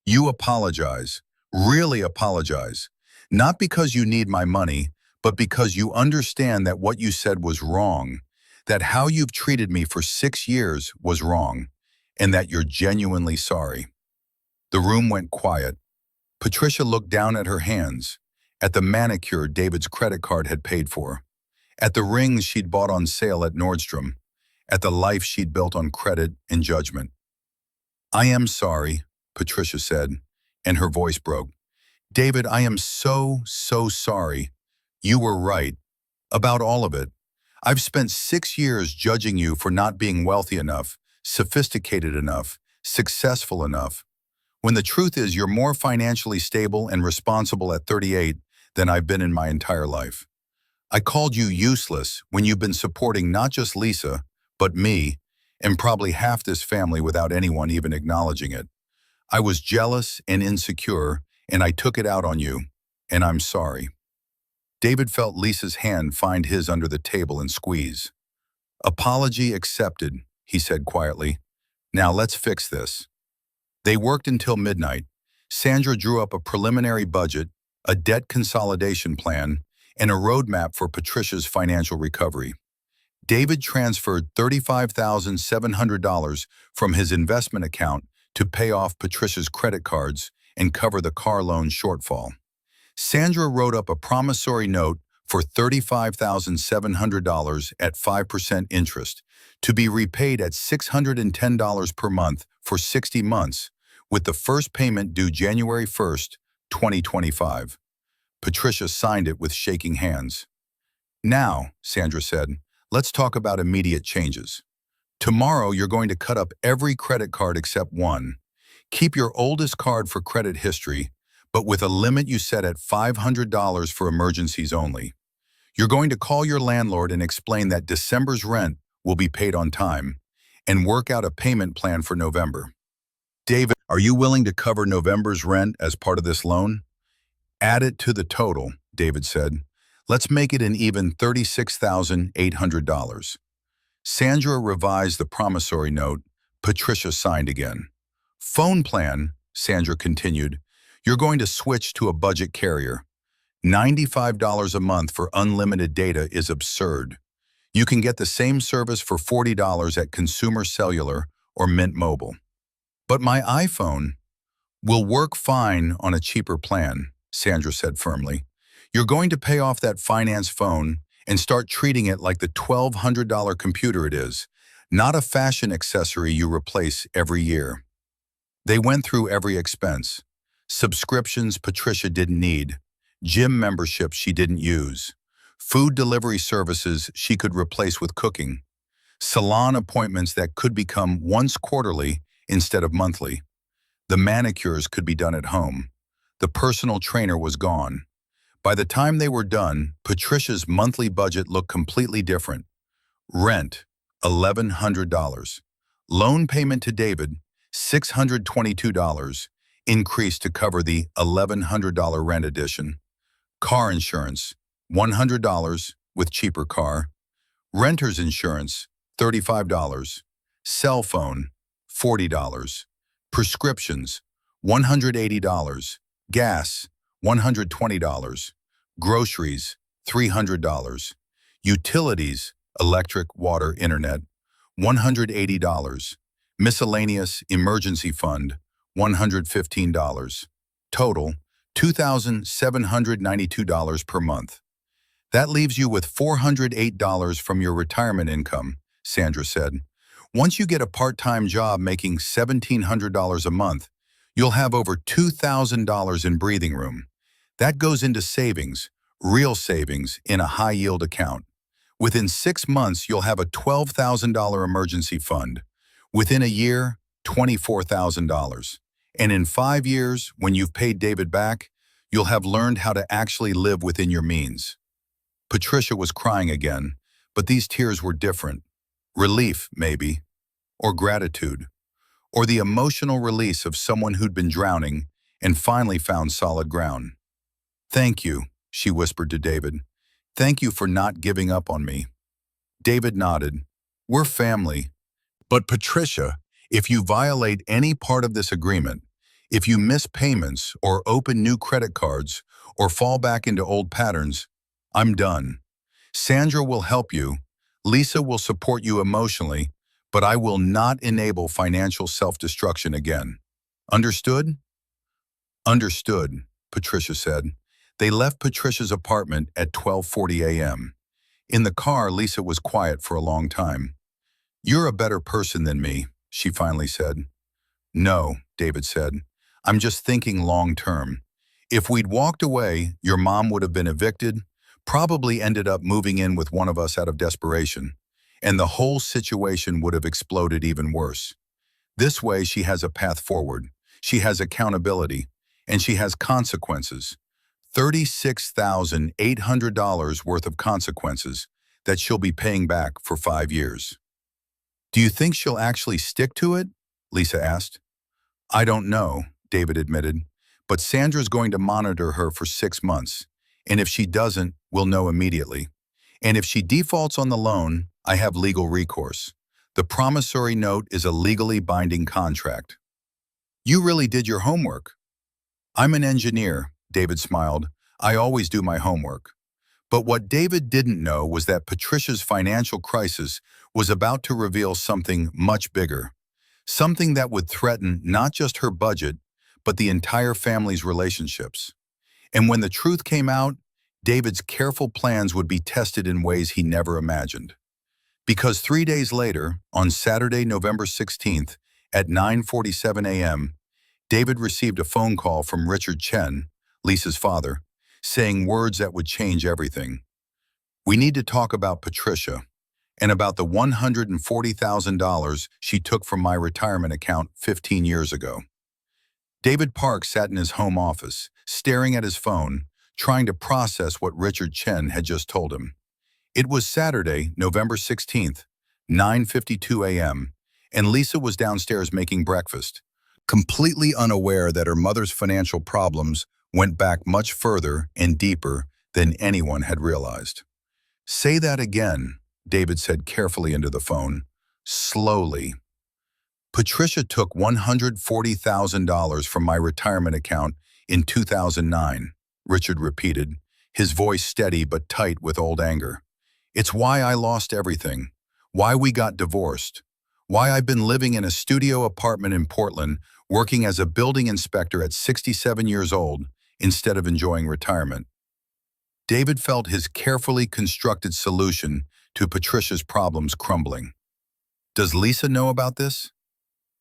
You apologize. Really apologize. Not because you need my money, but because you understand that what you said was wrong, that how you've treated me for 6 years was wrong, and that you're genuinely sorry. The room went quiet. Patricia looked down at her hands, at the manicure David's credit card had paid for, at the rings she'd bought on sale at Nordstrom, at the life she'd built on credit and judgment. I am sorry, Patricia said, and her voice broke. David, I am so sorry. You were right. About all of it. I've spent 6 years judging you for not being wealthy enough, sophisticated enough, successful enough, when the truth is you're more financially stable and responsible at 38 than I've been in my entire life. I called you useless when you've been supporting not just Lisa, but me, and probably half this family without anyone even acknowledging it. I was jealous and insecure, and I took it out on you, and I'm sorry. David felt Lisa's hand find his under the table and squeeze. Apology accepted, he said quietly. Now let's fix this. They worked until midnight. Sandra drew up a preliminary budget, a debt consolidation plan, and a roadmap for Patricia's financial recovery. David transferred $35,700 from his investment account to pay off Patricia's credit cards and cover the car loan shortfall. Sandra wrote up a promissory note for $35,700 at 5% interest to be repaid at $610 per month for 60 months, with the first payment due January 1st, 2025. Patricia signed it with shaking hands. Now, Sandra said, let's talk about immediate changes. Tomorrow, you're going to cut up every credit card except one. Keep your oldest card for credit history, but with a limit you set at $500 for emergencies only. You're going to call your landlord and explain that December's rent will be paid on time, and work out a payment plan for November. David, are you willing to cover November's rent as part of this loan? Add it to the total, David said. Let's make it an even $36,800. Sandra revised the promissory note. Patricia signed again. Phone plan, Sandra continued. You're going to switch to a budget carrier. $95 a month for unlimited data is absurd. You can get the same service for $40 at Consumer Cellular or Mint Mobile. But my iPhone will work fine on a cheaper plan, Sandra said firmly. You're going to pay off that finance phone and start treating it like the $1,200 computer it is, not a fashion accessory you replace every year. They went through every expense. Subscriptions Patricia didn't need, gym memberships she didn't use, food delivery services she could replace with cooking, salon appointments that could become once quarterly instead of monthly. The manicures could be done at home. The personal trainer was gone. By the time they were done, Patricia's monthly budget looked completely different. Rent, $1,100. Loan payment to David, $622, increased to cover the $1,100 rent addition. Car insurance, $100 with cheaper car. Renter's insurance, $35. Cell phone, $40. Prescriptions, $180. Gas, $120. Groceries, $300. Utilities, electric, water, internet, $180. Miscellaneous emergency fund, $115. Total, $2,792 per month. That leaves you with $408 from your retirement income, Sandra said. Once you get a part-time job making $1,700 a month, you'll have over $2,000 in breathing room. That goes into savings, real savings, in a high-yield account. Within 6 months, you'll have a $12,000 emergency fund. Within a year, $24,000. And in 5 years, when you've paid David back, you'll have learned how to actually live within your means. Patricia was crying again, but these tears were different. Relief, maybe, or gratitude, or the emotional release of someone who'd been drowning and finally found solid ground. "Thank you," she whispered to David. "Thank you for not giving up on me." David nodded. "We're family. But Patricia, if you violate any part of this agreement, if you miss payments or open new credit cards or fall back into old patterns, I'm done. Sandra will help you. Lisa will support you emotionally, but I will not enable financial self-destruction again. Understood?" "Understood," Patricia said. They left Patricia's apartment at 12:40 a.m. In the car, Lisa was quiet for a long time. "You're a better person than me," she finally said. "No," David said. "I'm just thinking long term. If we'd walked away, your mom would have been evicted, probably ended up moving in with one of us out of desperation, and the whole situation would have exploded even worse. This way, she has a path forward. She has accountability, and she has consequences. $36,800 worth of consequences that she'll be paying back for 5 years. "Do you think she'll actually stick to it?" Lisa asked. "I don't know," David admitted, "but Sandra's going to monitor her for 6 months, and if she doesn't, we'll know immediately. And if she defaults on the loan, I have legal recourse. The promissory note is a legally binding contract." "You really did your homework." "I'm an engineer," David smiled. "I always do my homework." But what David didn't know was that Patricia's financial crisis was about to reveal something much bigger. Something that would threaten not just her budget, but the entire family's relationships. And when the truth came out, David's careful plans would be tested in ways he never imagined. Because 3 days later, on Saturday, November 16th, at 9:47 a.m., David received a phone call from Richard Chen, Lisa's father, saying words that would change everything. "We need to talk about Patricia and about the $140,000 she took from my retirement account 15 years ago." David Park sat in his home office, staring at his phone, trying to process what Richard Chen had just told him. It was Saturday, November 16th, 9:52 a.m., and Lisa was downstairs making breakfast, completely unaware that her mother's financial problems went back much further and deeper than anyone had realized. "Say that again," David said carefully into the phone. "Slowly." "Patricia took $140,000 from my retirement account in 2009, Richard repeated, his voice steady but tight with old anger. "It's why I lost everything, why we got divorced, why I've been living in a studio apartment in Portland, working as a building inspector at 67 years old instead of enjoying retirement." David felt his carefully constructed solution to Patricia's problems crumbling. "Does Lisa know about this?"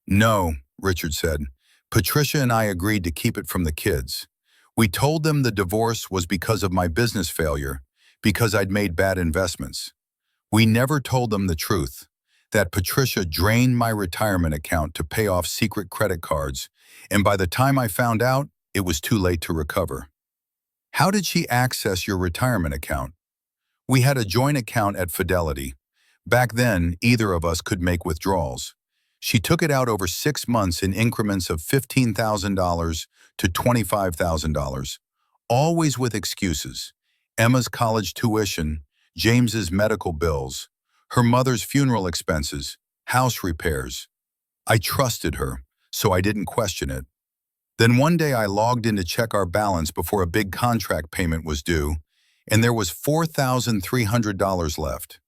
"No," Richard said. "Patricia and I agreed to keep it from the kids. We told them the divorce was because of my business failure, because I'd made bad investments. We never told them the truth, that Patricia drained my retirement account to pay off secret credit cards, and by the time I found out, it was too late to recover." "How did she access your retirement account?" "We had a joint account at Fidelity. Back then, either of us could make withdrawals. She took it out over 6 months in increments of $15,000 to $25,000, always with excuses. Emma's college tuition, James's medical bills, her mother's funeral expenses, house repairs. I trusted her, so I didn't question it. Then one day I logged in to check our balance before a big contract payment was due, and there was $4,300 left.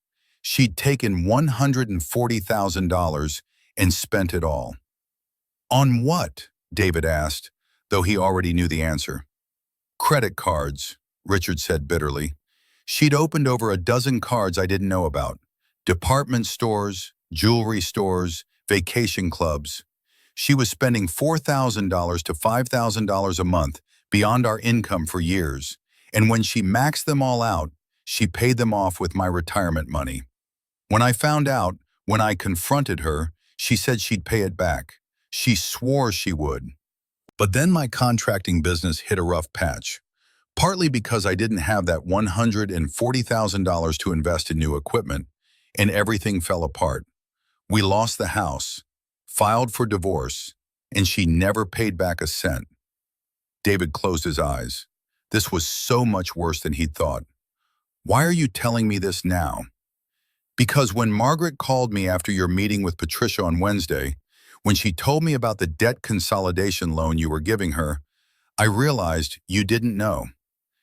She'd taken $140,000 and spent it all." "On what?" David asked, though he already knew the answer. "Credit cards," Richard said bitterly. "She'd opened over a dozen cards I didn't know about. Department stores, jewelry stores, vacation clubs. She was spending $4,000 to $5,000 a month beyond our income for years, and when she maxed them all out, she paid them off with my retirement money. When I found out, when I confronted her, she said she'd pay it back. She swore she would. But then my contracting business hit a rough patch. Partly because I didn't have that $140,000 to invest in new equipment, and everything fell apart. We lost the house, filed for divorce, and she never paid back a cent. David closed his eyes. This was so much worse than he'd thought. Why are you telling me this now? Because when Margaret called me after your meeting with Patricia on Wednesday, when she told me about the debt consolidation loan you were giving her, I realized you didn't know.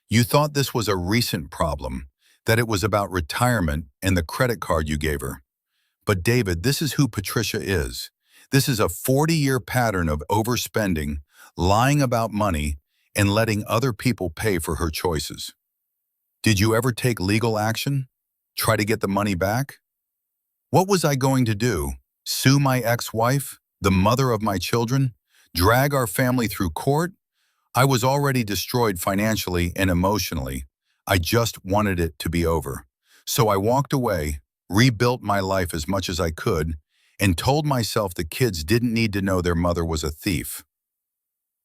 You thought this was a recent problem, that it was about retirement and the credit card you gave her. But David, this is who Patricia is. This is a 40-year pattern of overspending, lying about money, and letting other people pay for her choices. Did you ever take legal action? Try to get the money back? What was I going to do? Sue my ex-wife, the mother of my children? Drag our family through court? I was already destroyed financially and emotionally. I just wanted it to be over. So I walked away, rebuilt my life as much as I could, and told myself the kids didn't need to know their mother was a thief.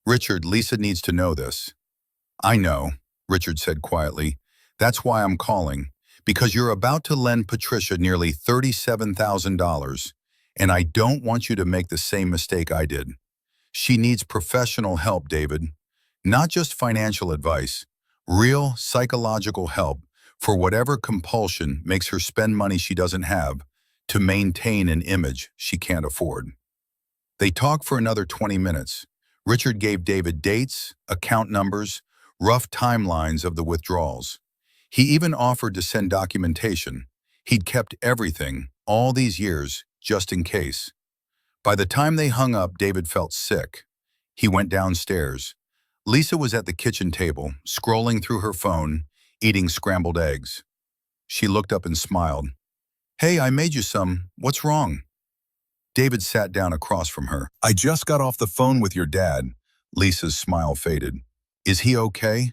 Richard, Lisa needs to know this. I know, Richard said quietly. That's why I'm calling, because you're about to lend Patricia nearly $37,000, and I don't want you to make the same mistake I did. She needs professional help, David. Not just financial advice, real psychological help for whatever compulsion makes her spend money she doesn't have to maintain an image she can't afford. They talked for another 20 minutes. Richard gave David dates, account numbers, rough timelines of the withdrawals. He even offered to send documentation. He'd kept everything, all these years, just in case. By the time they hung up, David felt sick. He went downstairs. Lisa was at the kitchen table, scrolling through her phone, eating scrambled eggs. She looked up and smiled. Hey, I made you some. What's wrong? David sat down across from her. I just got off the phone with your dad. Lisa's smile faded. Is he okay?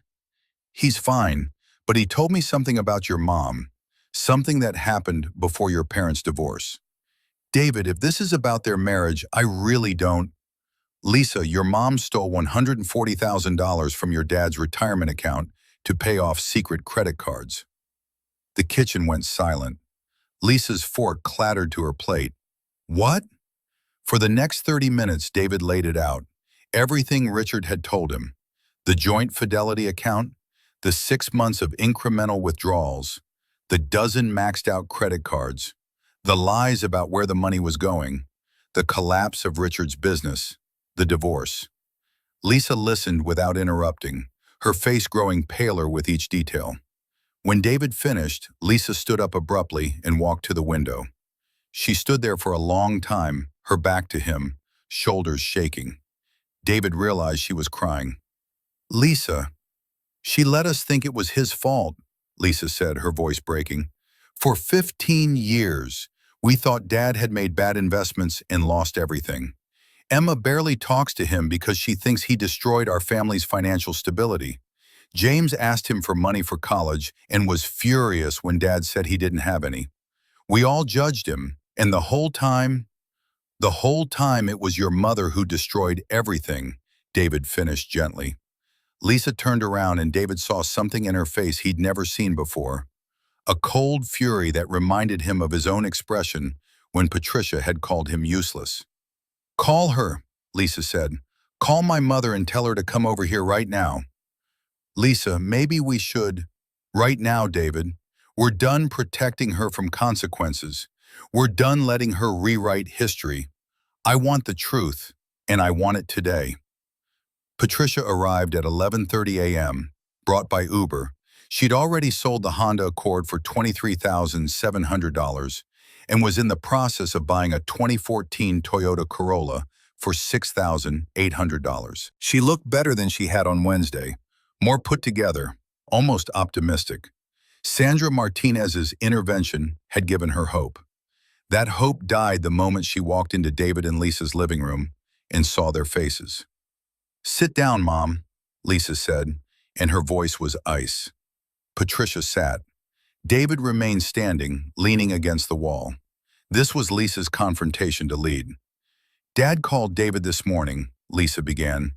He's fine, but he told me something about your mom, something that happened before your parents' divorce. David, if this is about their marriage, I really don't. Lisa, your mom stole $140,000 from your dad's retirement account to pay off secret credit cards. The kitchen went silent. Lisa's fork clattered to her plate. What? For the next 30 minutes, David laid it out. Everything Richard had told him. The joint fidelity account, the 6 months of incremental withdrawals, the dozen maxed-out credit cards, the lies about where the money was going, the collapse of Richard's business, the divorce. Lisa listened without interrupting, her face growing paler with each detail. When David finished, Lisa stood up abruptly and walked to the window. She stood there for a long time, her back to him, shoulders shaking. David realized she was crying. Lisa, she let us think it was his fault, Lisa said, her voice breaking. For 15 years, we thought Dad had made bad investments and lost everything. Emma barely talks to him because she thinks he destroyed our family's financial stability. James asked him for money for college and was furious when Dad said he didn't have any. We all judged him, and the whole time it was your mother who destroyed everything, David finished gently. Lisa turned around and David saw something in her face he'd never seen before. A cold fury that reminded him of his own expression when Patricia had called him useless. Call her, Lisa said. Call my mother and tell her to come over here right now. Lisa, maybe we should. Right now, David. We're done protecting her from consequences. We're done letting her rewrite history. I want the truth, and I want it today. Patricia arrived at 11:30 a.m., brought by Uber. She'd already sold the Honda Accord for $23,700 and was in the process of buying a 2014 Toyota Corolla for $6,800. She looked better than she had on Wednesday, more put together, almost optimistic. Sandra Martinez's intervention had given her hope. That hope died the moment she walked into David and Lisa's living room and saw their faces. Sit down, Mom, Lisa said, and her voice was ice. Patricia sat. David remained standing, leaning against the wall. This was Lisa's confrontation to lead. Dad called David this morning, Lisa began.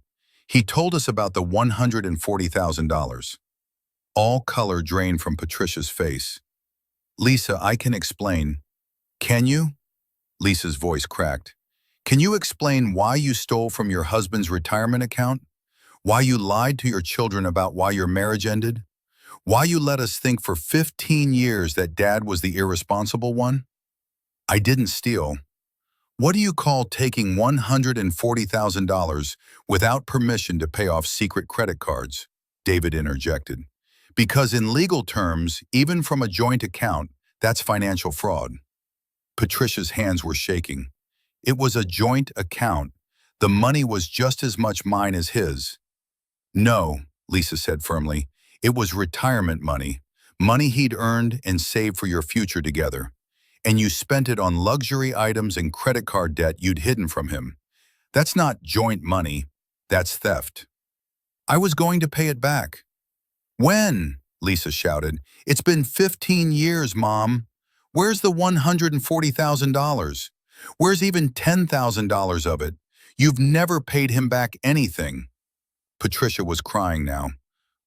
He told us about the $140,000. All color drained from Patricia's face. Lisa, I can explain. Can you? Lisa's voice cracked. Can you explain why you stole from your husband's retirement account? Why you lied to your children about why your marriage ended? Why you let us think for 15 years that Dad was the irresponsible one? I didn't steal. What do you call taking $140,000 without permission to pay off secret credit cards? David interjected. Because in legal terms, even from a joint account, that's financial fraud. Patricia's hands were shaking. It was a joint account. The money was just as much mine as his. No, Lisa said firmly. It was retirement money. Money he'd earned and saved for your future together. And you spent it on luxury items and credit card debt you'd hidden from him. That's not joint money. That's theft. I was going to pay it back. When? Lisa shouted. It's been 15 years, Mom. Where's the $140,000? Where's even $10,000 of it? You've never paid him back anything. Patricia was crying now.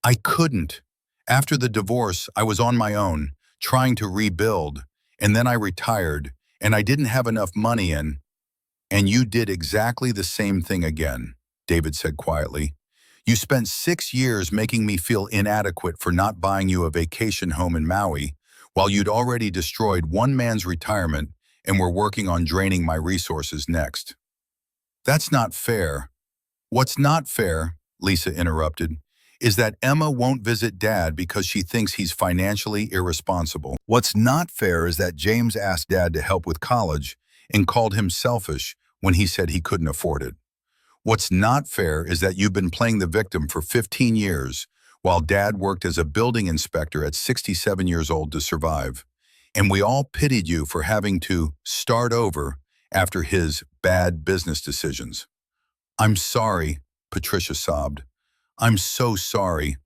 I couldn't. After the divorce, I was on my own, trying to rebuild, and then I retired, and I didn't have enough money and you did exactly the same thing again, David said quietly. You spent 6 years making me feel inadequate for not buying you a vacation home in Maui, while you'd already destroyed one man's retirement and were working on draining my resources next. That's not fair. What's not fair, Lisa interrupted, is that Emma won't visit Dad because she thinks he's financially irresponsible. What's not fair is that James asked Dad to help with college and called him selfish when he said he couldn't afford it. What's not fair is that you've been playing the victim for 15 years while Dad worked as a building inspector at 67 years old to survive. And we all pitied you for having to start over after his bad business decisions. I'm sorry, Patricia sobbed. I'm so sorry.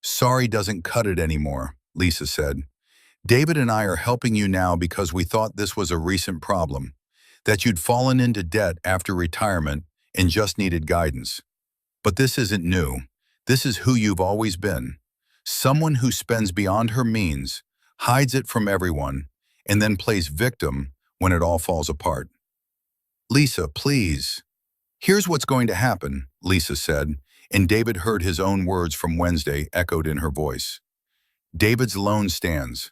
Sorry doesn't cut it anymore, Lisa said. David and I are helping you now because we thought this was a recent problem, that you'd fallen into debt after retirement and just needed guidance. But this isn't new. This is who you've always been. Someone who spends beyond her means, hides it from everyone, and then plays victim when it all falls apart. Lisa, please. Here's what's going to happen, Lisa said, and David heard his own words from Wednesday echoed in her voice. David's loan stands.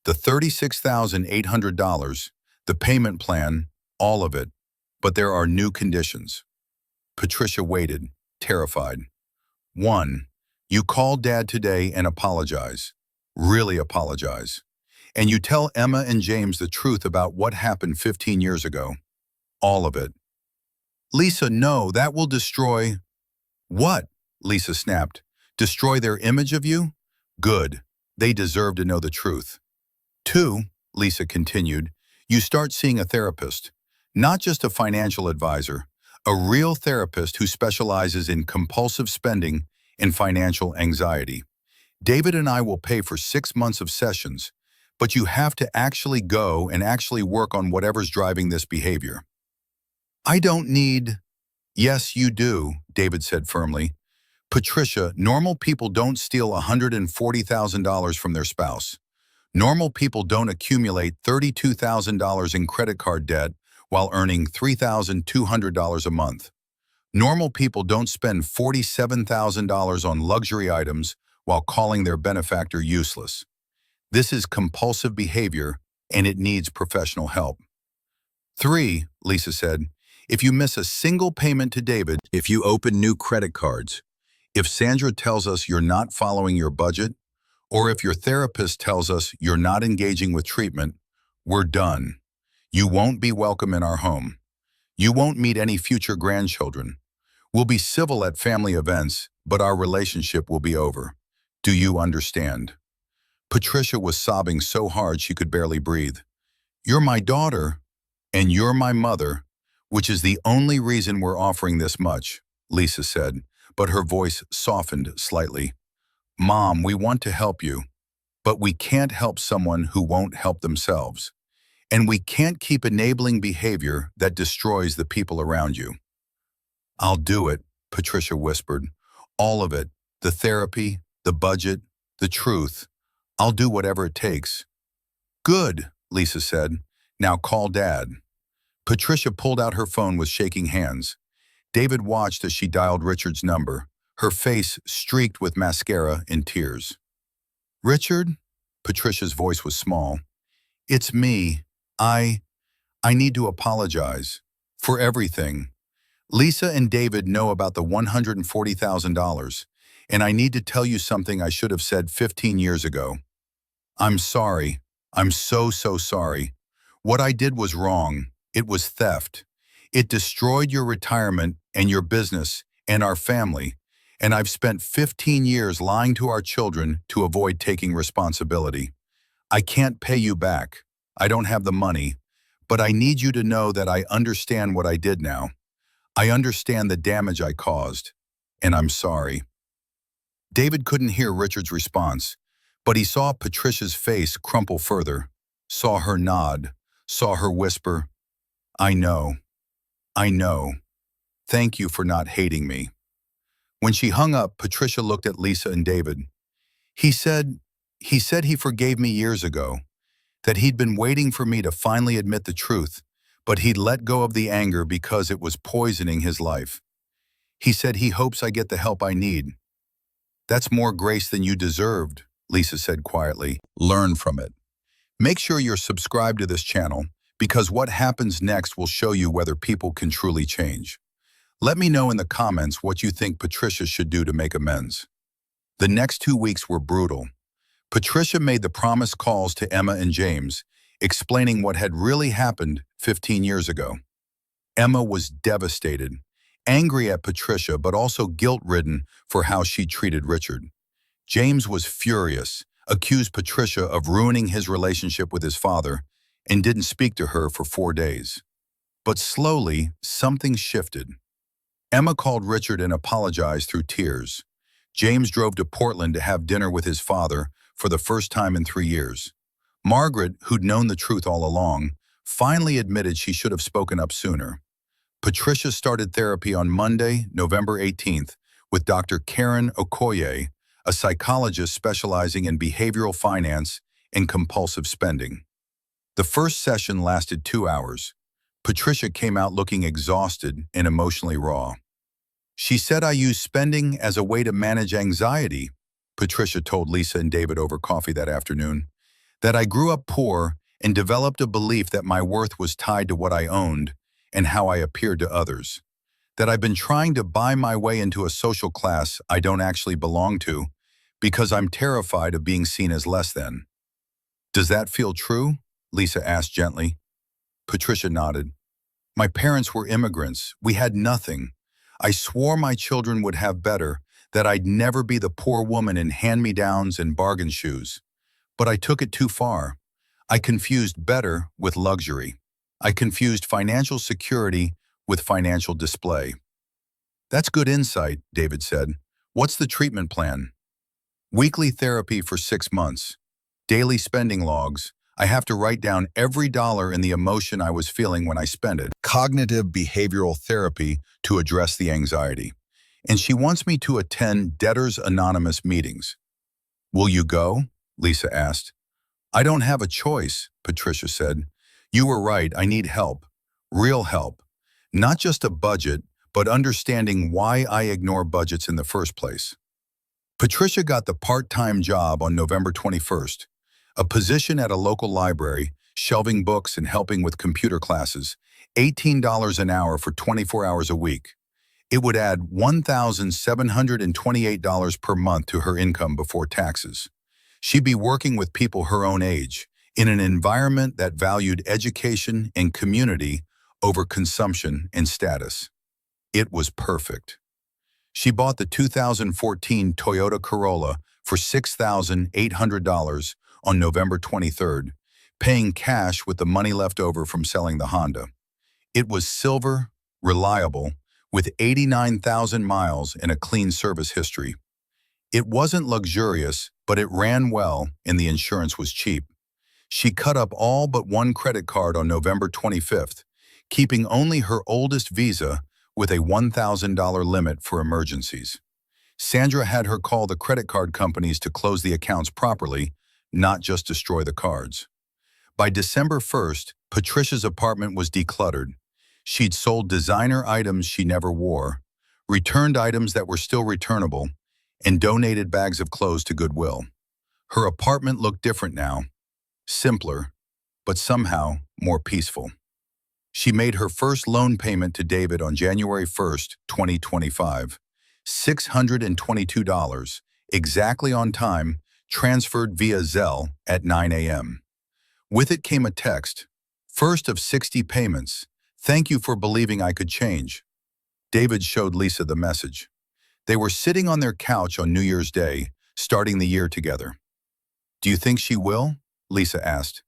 The $36,800, the payment plan, all of it. But there are new conditions. Patricia waited, terrified. 1. You call Dad today and apologize. Really apologize. And you tell Emma and James the truth about what happened 15 years ago. All of it. Lisa, no, that will destroy... What? Lisa snapped. Destroy their image of you? Good. They deserve to know the truth. 2, Lisa continued, you start seeing a therapist. Not just a financial advisor. A real therapist who specializes in compulsive spending and financial anxiety. David and I will pay for 6 months of sessions, but you have to actually go and actually work on whatever's driving this behavior. I don't need... Yes, you do, David said firmly. Patricia, normal people don't steal $140,000 from their spouse. Normal people don't accumulate $32,000 in credit card debt while earning $3,200 a month. Normal people don't spend $47,000 on luxury items while calling their benefactor useless. This is compulsive behavior, and it needs professional help. 3, Lisa said, if you miss a single payment to David, if you open new credit cards, if Sandra tells us you're not following your budget, or if your therapist tells us you're not engaging with treatment, we're done. You won't be welcome in our home. You won't meet any future grandchildren. We'll be civil at family events, but our relationship will be over. Do you understand? Patricia was sobbing so hard she could barely breathe. You're my daughter, and you're my mother, which is the only reason we're offering this much, Lisa said, but her voice softened slightly. Mom, we want to help you, but we can't help someone who won't help themselves. And we can't keep enabling behavior that destroys the people around you. I'll do it, Patricia whispered. All of it, the therapy, the budget, The truth. I'll do whatever it takes. Good, Lisa said. Now call Dad. Patricia pulled out her phone with shaking hands. David watched as she dialed Richard's number, her face streaked with mascara and tears. Richard? Patricia's voice was small. It's me. I need to apologize. For everything. Lisa and David know about the $140,000, and I need to tell you something I should have said 15 years ago. I'm sorry. I'm so sorry. What I did was wrong. It was theft. It destroyed your retirement and your business and our family, and I've spent 15 years lying to our children to avoid taking responsibility. I can't pay you back. I don't have the money, but I need you to know that I understand what I did now. I understand the damage I caused, and I'm sorry. David couldn't hear Richard's response, but he saw Patricia's face crumple further, saw her nod, saw her whisper, I know. I know. Thank you for not hating me. When she hung up, Patricia looked at Lisa and David. He said he forgave me years ago, that he'd been waiting for me to finally admit the truth, but he'd let go of the anger because it was poisoning his life. He said he hopes I get the help I need. That's more grace than you deserved, Lisa said quietly. Learn from it. Make sure you're subscribed to this channel, because what happens next will show you whether people can truly change. Let me know in the comments what you think Patricia should do to make amends. The next 2 weeks were brutal. Patricia made the promised calls to Emma and James, explaining what had really happened 15 years ago. Emma was devastated, angry at Patricia but also guilt-ridden for how she treated Richard. James was furious, accused Patricia of ruining his relationship with his father, and didn't speak to her for 4 days. But slowly, something shifted. Emma called Richard and apologized through tears. James drove to Portland to have dinner with his father for the first time in 3 years. Margaret, who'd known the truth all along, finally admitted she should have spoken up sooner. Patricia started therapy on Monday, November 18th, with Dr. Karen Okoye, a psychologist specializing in behavioral finance and compulsive spending. The first session lasted 2 hours. Patricia came out looking exhausted and emotionally raw. She said, I use spending as a way to manage anxiety, Patricia told Lisa and David over coffee that afternoon, that I grew up poor and developed a belief that my worth was tied to what I owned and how I appeared to others, that I've been trying to buy my way into a social class I don't actually belong to because I'm terrified of being seen as less than. Does that feel true? Lisa asked gently. Patricia nodded. My parents were immigrants. We had nothing. I swore my children would have better, that I'd never be the poor woman in hand-me-downs and bargain shoes. But I took it too far. I confused better with luxury. I confused financial security with financial display. That's good insight, David said. What's the treatment plan? Weekly therapy for 6 months. Daily spending logs. I have to write down every dollar and the emotion I was feeling when I spent it. Cognitive behavioral therapy to address the anxiety. And she wants me to attend Debtors Anonymous meetings. Will you go? Lisa asked. I don't have a choice, Patricia said. You were right, I need help. Real help. Not just a budget, but understanding why I ignore budgets in the first place. Patricia got the part-time job on November 21st. A position at a local library, shelving books and helping with computer classes, $18 an hour for 24 hours a week. It would add $1,728 per month to her income before taxes. She'd be working with people her own age, in an environment that valued education and community over consumption and status. It was perfect. She bought the 2014 Toyota Corolla for $6,800 on November 23rd, paying cash with the money left over from selling the Honda. It was silver, reliable, with 89,000 miles and a clean service history. It wasn't luxurious, but it ran well and the insurance was cheap. She cut up all but one credit card on November 25th, keeping only her oldest Visa with a $1,000 limit for emergencies. Sandra had her call the credit card companies to close the accounts properly, not just destroy the cards. By December 1st, Patricia's apartment was decluttered. She'd sold designer items she never wore, returned items that were still returnable, and donated bags of clothes to Goodwill. Her apartment looked different now, simpler, but somehow more peaceful. She made her first loan payment to David on January 1st, 2025, $622, exactly on time, transferred via Zelle at 9 a.m. With it came a text, first of 60 payments. Thank you for believing I could change. David showed Lisa the message. They were sitting on their couch on New Year's Day, starting the year together. Do you think she will? Lisa asked.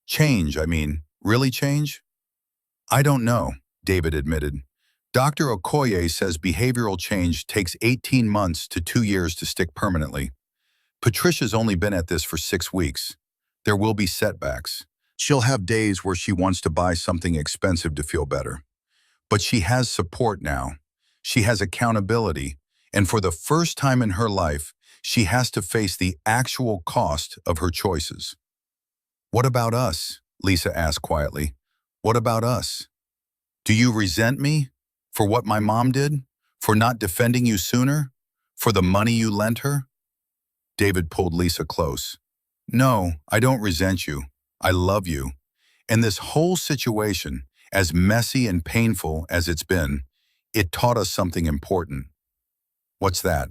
Change, I mean, really change? I don't know, David admitted. Dr. Okoye says behavioral change takes 18 months to 2 years to stick permanently. Patricia's only been at this for 6 weeks. There will be setbacks. She'll have days where she wants to buy something expensive to feel better. But she has support now. She has accountability, and for the first time in her life, she has to face the actual cost of her choices. What about us? Lisa asked quietly. What about us? Do you resent me? For what my mom did? For not defending you sooner? For the money you lent her? David pulled Lisa close. No, I don't resent you. I love you. And this whole situation, as messy and painful as it's been, it taught us something important. What's that?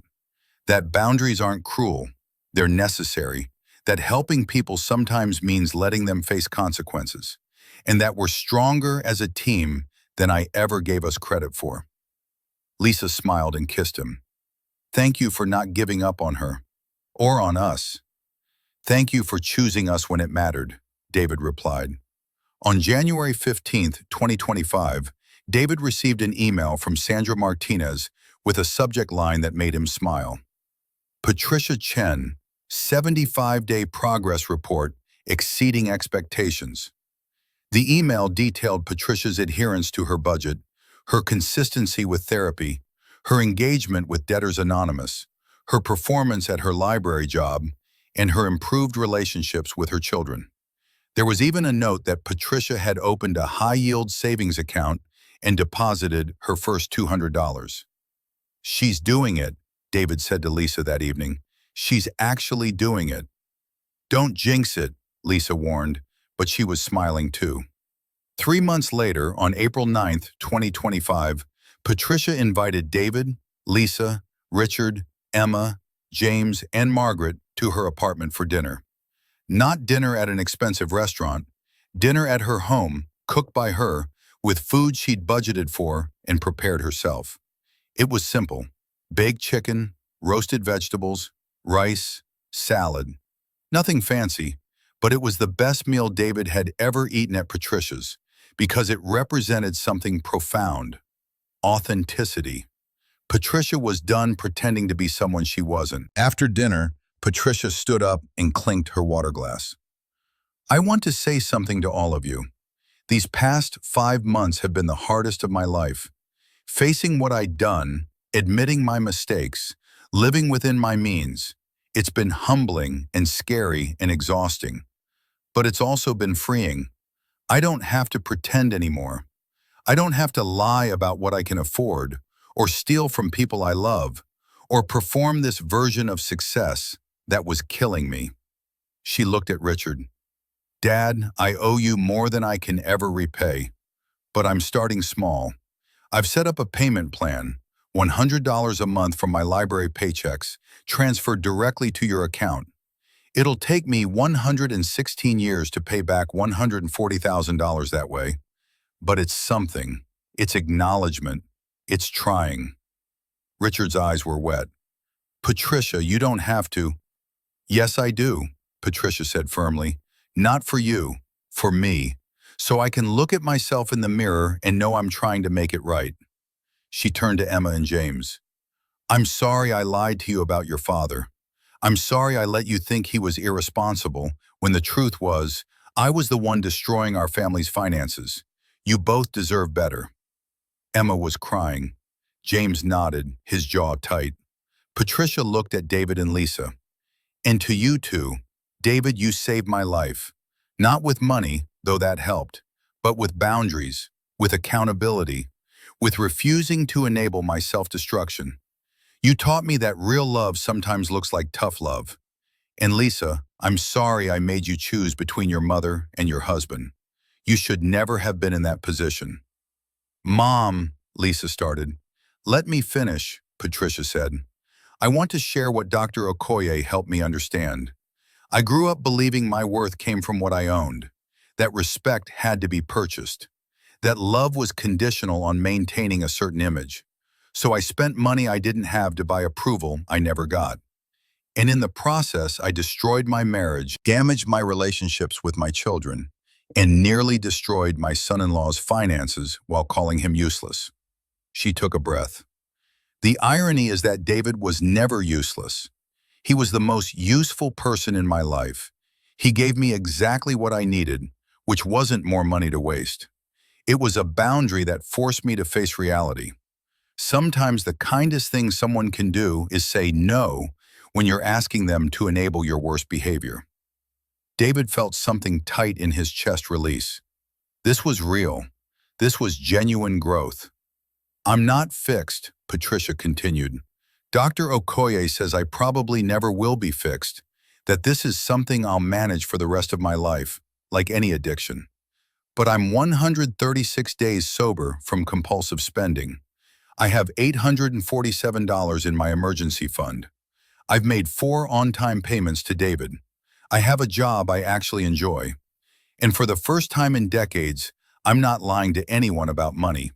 That boundaries aren't cruel. They're necessary. That helping people sometimes means letting them face consequences. And that we're stronger as a team than I ever gave us credit for. Lisa smiled and kissed him. Thank you for not giving up on her. Or on us. Thank you for choosing us when it mattered, David replied. On January 15, 2025, David received an email from Sandra Martinez with a subject line that made him smile. Patricia Chen, 75-day progress report exceeding expectations. The email detailed Patricia's adherence to her budget, her consistency with therapy, her engagement with Debtors Anonymous, her performance at her library job, and her improved relationships with her children. There was even a note that Patricia had opened a high-yield savings account and deposited her first $200. She's doing it, David said to Lisa that evening. She's actually doing it. Don't jinx it, Lisa warned, but she was smiling too. 3 months later, on April 9, 2025, Patricia invited David, Lisa, Richard, Emma, James, and Margaret to her apartment for dinner. Not dinner at an expensive restaurant, dinner at her home, cooked by her, with food she'd budgeted for and prepared herself. It was simple: baked chicken, roasted vegetables, rice, salad. Nothing fancy, but it was the best meal David had ever eaten at Patricia's because it represented something profound: authenticity. Patricia was done pretending to be someone she wasn't. After dinner, Patricia stood up and clinked her water glass. I want to say something to all of you. These past 5 months have been the hardest of my life. Facing what I'd done, admitting my mistakes, living within my means, it's been humbling and scary and exhausting. But it's also been freeing. I don't have to pretend anymore. I don't have to lie about what I can afford, or steal from people I love, or perform this version of success that was killing me. She looked at Richard. Dad, I owe you more than I can ever repay, but I'm starting small. I've set up a payment plan, $100 a month from my library paychecks, transferred directly to your account. It'll take me 116 years to pay back $140,000 that way, but it's something. It's acknowledgement. It's trying. Richard's eyes were wet. Patricia, you don't have to. Yes, I do, Patricia said firmly. Not for you, for me, so I can look at myself in the mirror and know I'm trying to make it right. She turned to Emma and James. I'm sorry I lied to you about your father. I'm sorry I let you think he was irresponsible when the truth was I was the one destroying our family's finances. You both deserve better. Emma was crying. James nodded, his jaw tight. Patricia looked at David and Lisa. And to you too, David, you saved my life. Not with money, though that helped, but with boundaries, with accountability, with refusing to enable my self-destruction. You taught me that real love sometimes looks like tough love. And Lisa, I'm sorry I made you choose between your mother and your husband. You should never have been in that position. Mom, Lisa started. Let me finish, Patricia said. I want to share what Dr. Okoye helped me understand. I grew up believing my worth came from what I owned, that respect had to be purchased, that love was conditional on maintaining a certain image. So I spent money I didn't have to buy approval I never got. And in the process, I destroyed my marriage, damaged my relationships with my children, and nearly destroyed my son-in-law's finances while calling him useless. She took a breath. The irony is that David was never useless. He was the most useful person in my life. He gave me exactly what I needed, which wasn't more money to waste. It was a boundary that forced me to face reality. Sometimes the kindest thing someone can do is say no when you're asking them to enable your worst behavior. David felt something tight in his chest release. This was real. This was genuine growth. I'm not fixed, Patricia continued. Dr. Okoye says I probably never will be fixed, that this is something I'll manage for the rest of my life, like any addiction. But I'm 136 days sober from compulsive spending. I have $847 in my emergency fund. I've made 4 on-time payments to David. I have a job I actually enjoy. And for the first time in decades, I'm not lying to anyone about money.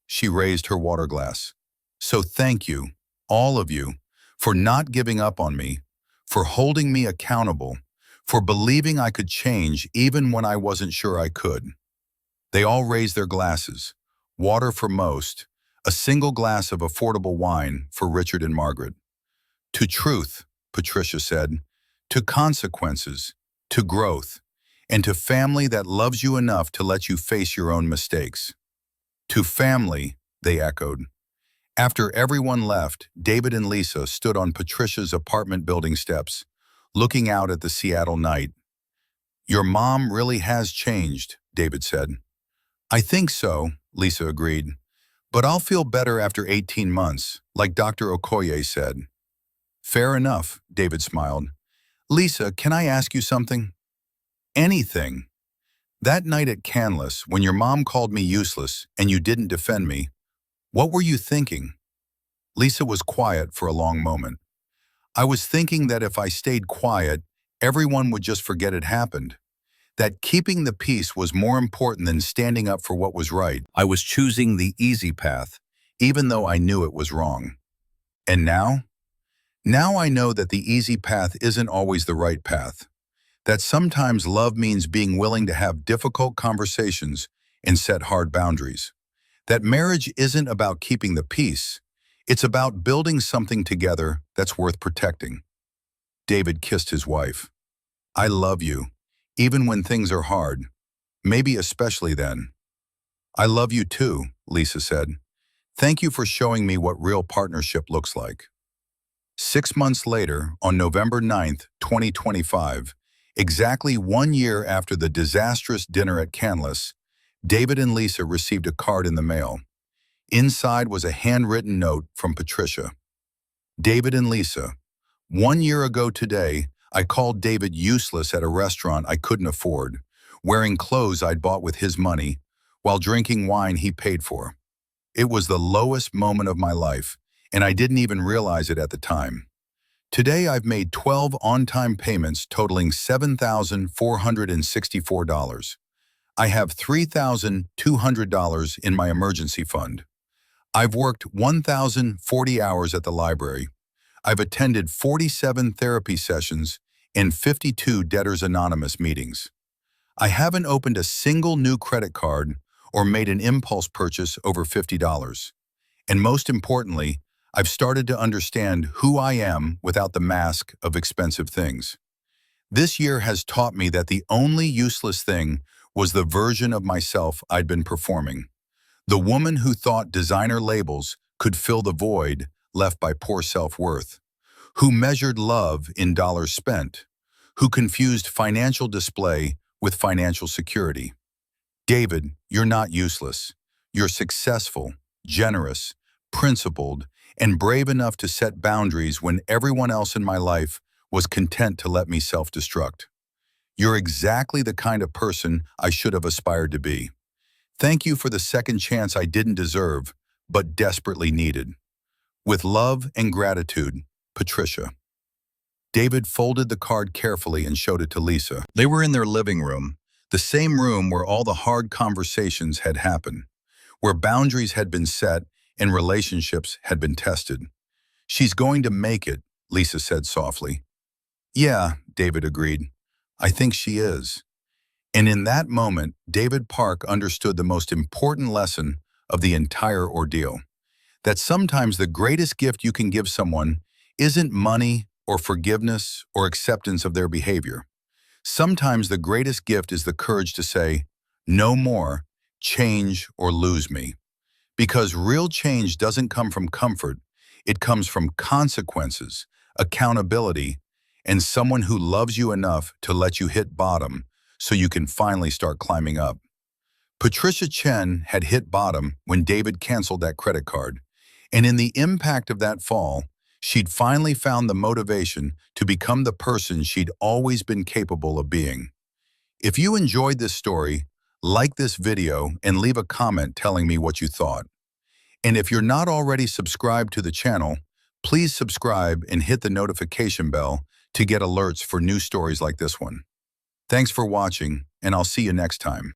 She raised her water glass. So thank you, all of you, for not giving up on me, for holding me accountable, for believing I could change even when I wasn't sure I could. They all raised their glasses, water for most, a single glass of affordable wine for Richard and Margaret. To truth, Patricia said, to consequences, to growth, and to family that loves you enough to let you face your own mistakes. To family, they echoed. After everyone left, David and Lisa stood on Patricia's apartment building steps, looking out at the Seattle night. Your mom really has changed, David said. I think so, Lisa agreed. But I'll feel better after 18 months, like Dr. Okoye said. Fair enough, David smiled. Lisa, can I ask you something? Anything. That night at Canlis, when your mom called me useless and you didn't defend me, what were you thinking? Lisa was quiet for a long moment. I was thinking that if I stayed quiet, everyone would just forget it happened. That keeping the peace was more important than standing up for what was right. I was choosing the easy path, even though I knew it was wrong. And now? Now I know that the easy path isn't always the right path. That sometimes love means being willing to have difficult conversations and set hard boundaries. That marriage isn't about keeping the peace. It's about building something together that's worth protecting. David kissed his wife. I love you, even when things are hard. Maybe especially then. I love you too, Lisa said. Thank you for showing me what real partnership looks like. 6 months later, on November 9th, 2025, exactly 1 year after the disastrous dinner at Canlis, David and Lisa received a card in the mail. Inside was a handwritten note from Patricia. David and Lisa, 1 year ago today, I called David useless at a restaurant I couldn't afford, wearing clothes I'd bought with his money, while drinking wine he paid for. It was the lowest moment of my life, and I didn't even realize it at the time. Today I've made 12 on-time payments totaling $7,464. I have $3,200 in my emergency fund. I've worked 1,040 hours at the library. I've attended 47 therapy sessions and 52 Debtors Anonymous meetings. I haven't opened a single new credit card or made an impulse purchase over $50. And most importantly, I've started to understand who I am without the mask of expensive things. This year has taught me that the only useless thing was the version of myself I'd been performing. The woman who thought designer labels could fill the void left by poor self-worth, who measured love in dollars spent, who confused financial display with financial security. David, you're not useless. You're successful, generous, principled, and brave enough to set boundaries when everyone else in my life was content to let me self-destruct. You're exactly the kind of person I should have aspired to be. Thank you for the second chance I didn't deserve, but desperately needed. With love and gratitude, Patricia. David folded the card carefully and showed it to Lisa. They were in their living room, the same room where all the hard conversations had happened, where boundaries had been set and relationships had been tested. She's going to make it, Lisa said softly. Yeah, David agreed. I think she is. And in that moment, David Park understood the most important lesson of the entire ordeal. That sometimes the greatest gift you can give someone isn't money or forgiveness or acceptance of their behavior. Sometimes the greatest gift is the courage to say, no more, change or lose me. Because real change doesn't come from comfort, it comes from consequences, accountability, and someone who loves you enough to let you hit bottom so you can finally start climbing up. Patricia Chen had hit bottom when David canceled that credit card, and in the impact of that fall, she'd finally found the motivation to become the person she'd always been capable of being. If you enjoyed this story, like this video and leave a comment telling me what you thought. And if you're not already subscribed to the channel, please subscribe and hit the notification bell to get alerts for new stories like this one. Thanks for watching, and I'll see you next time.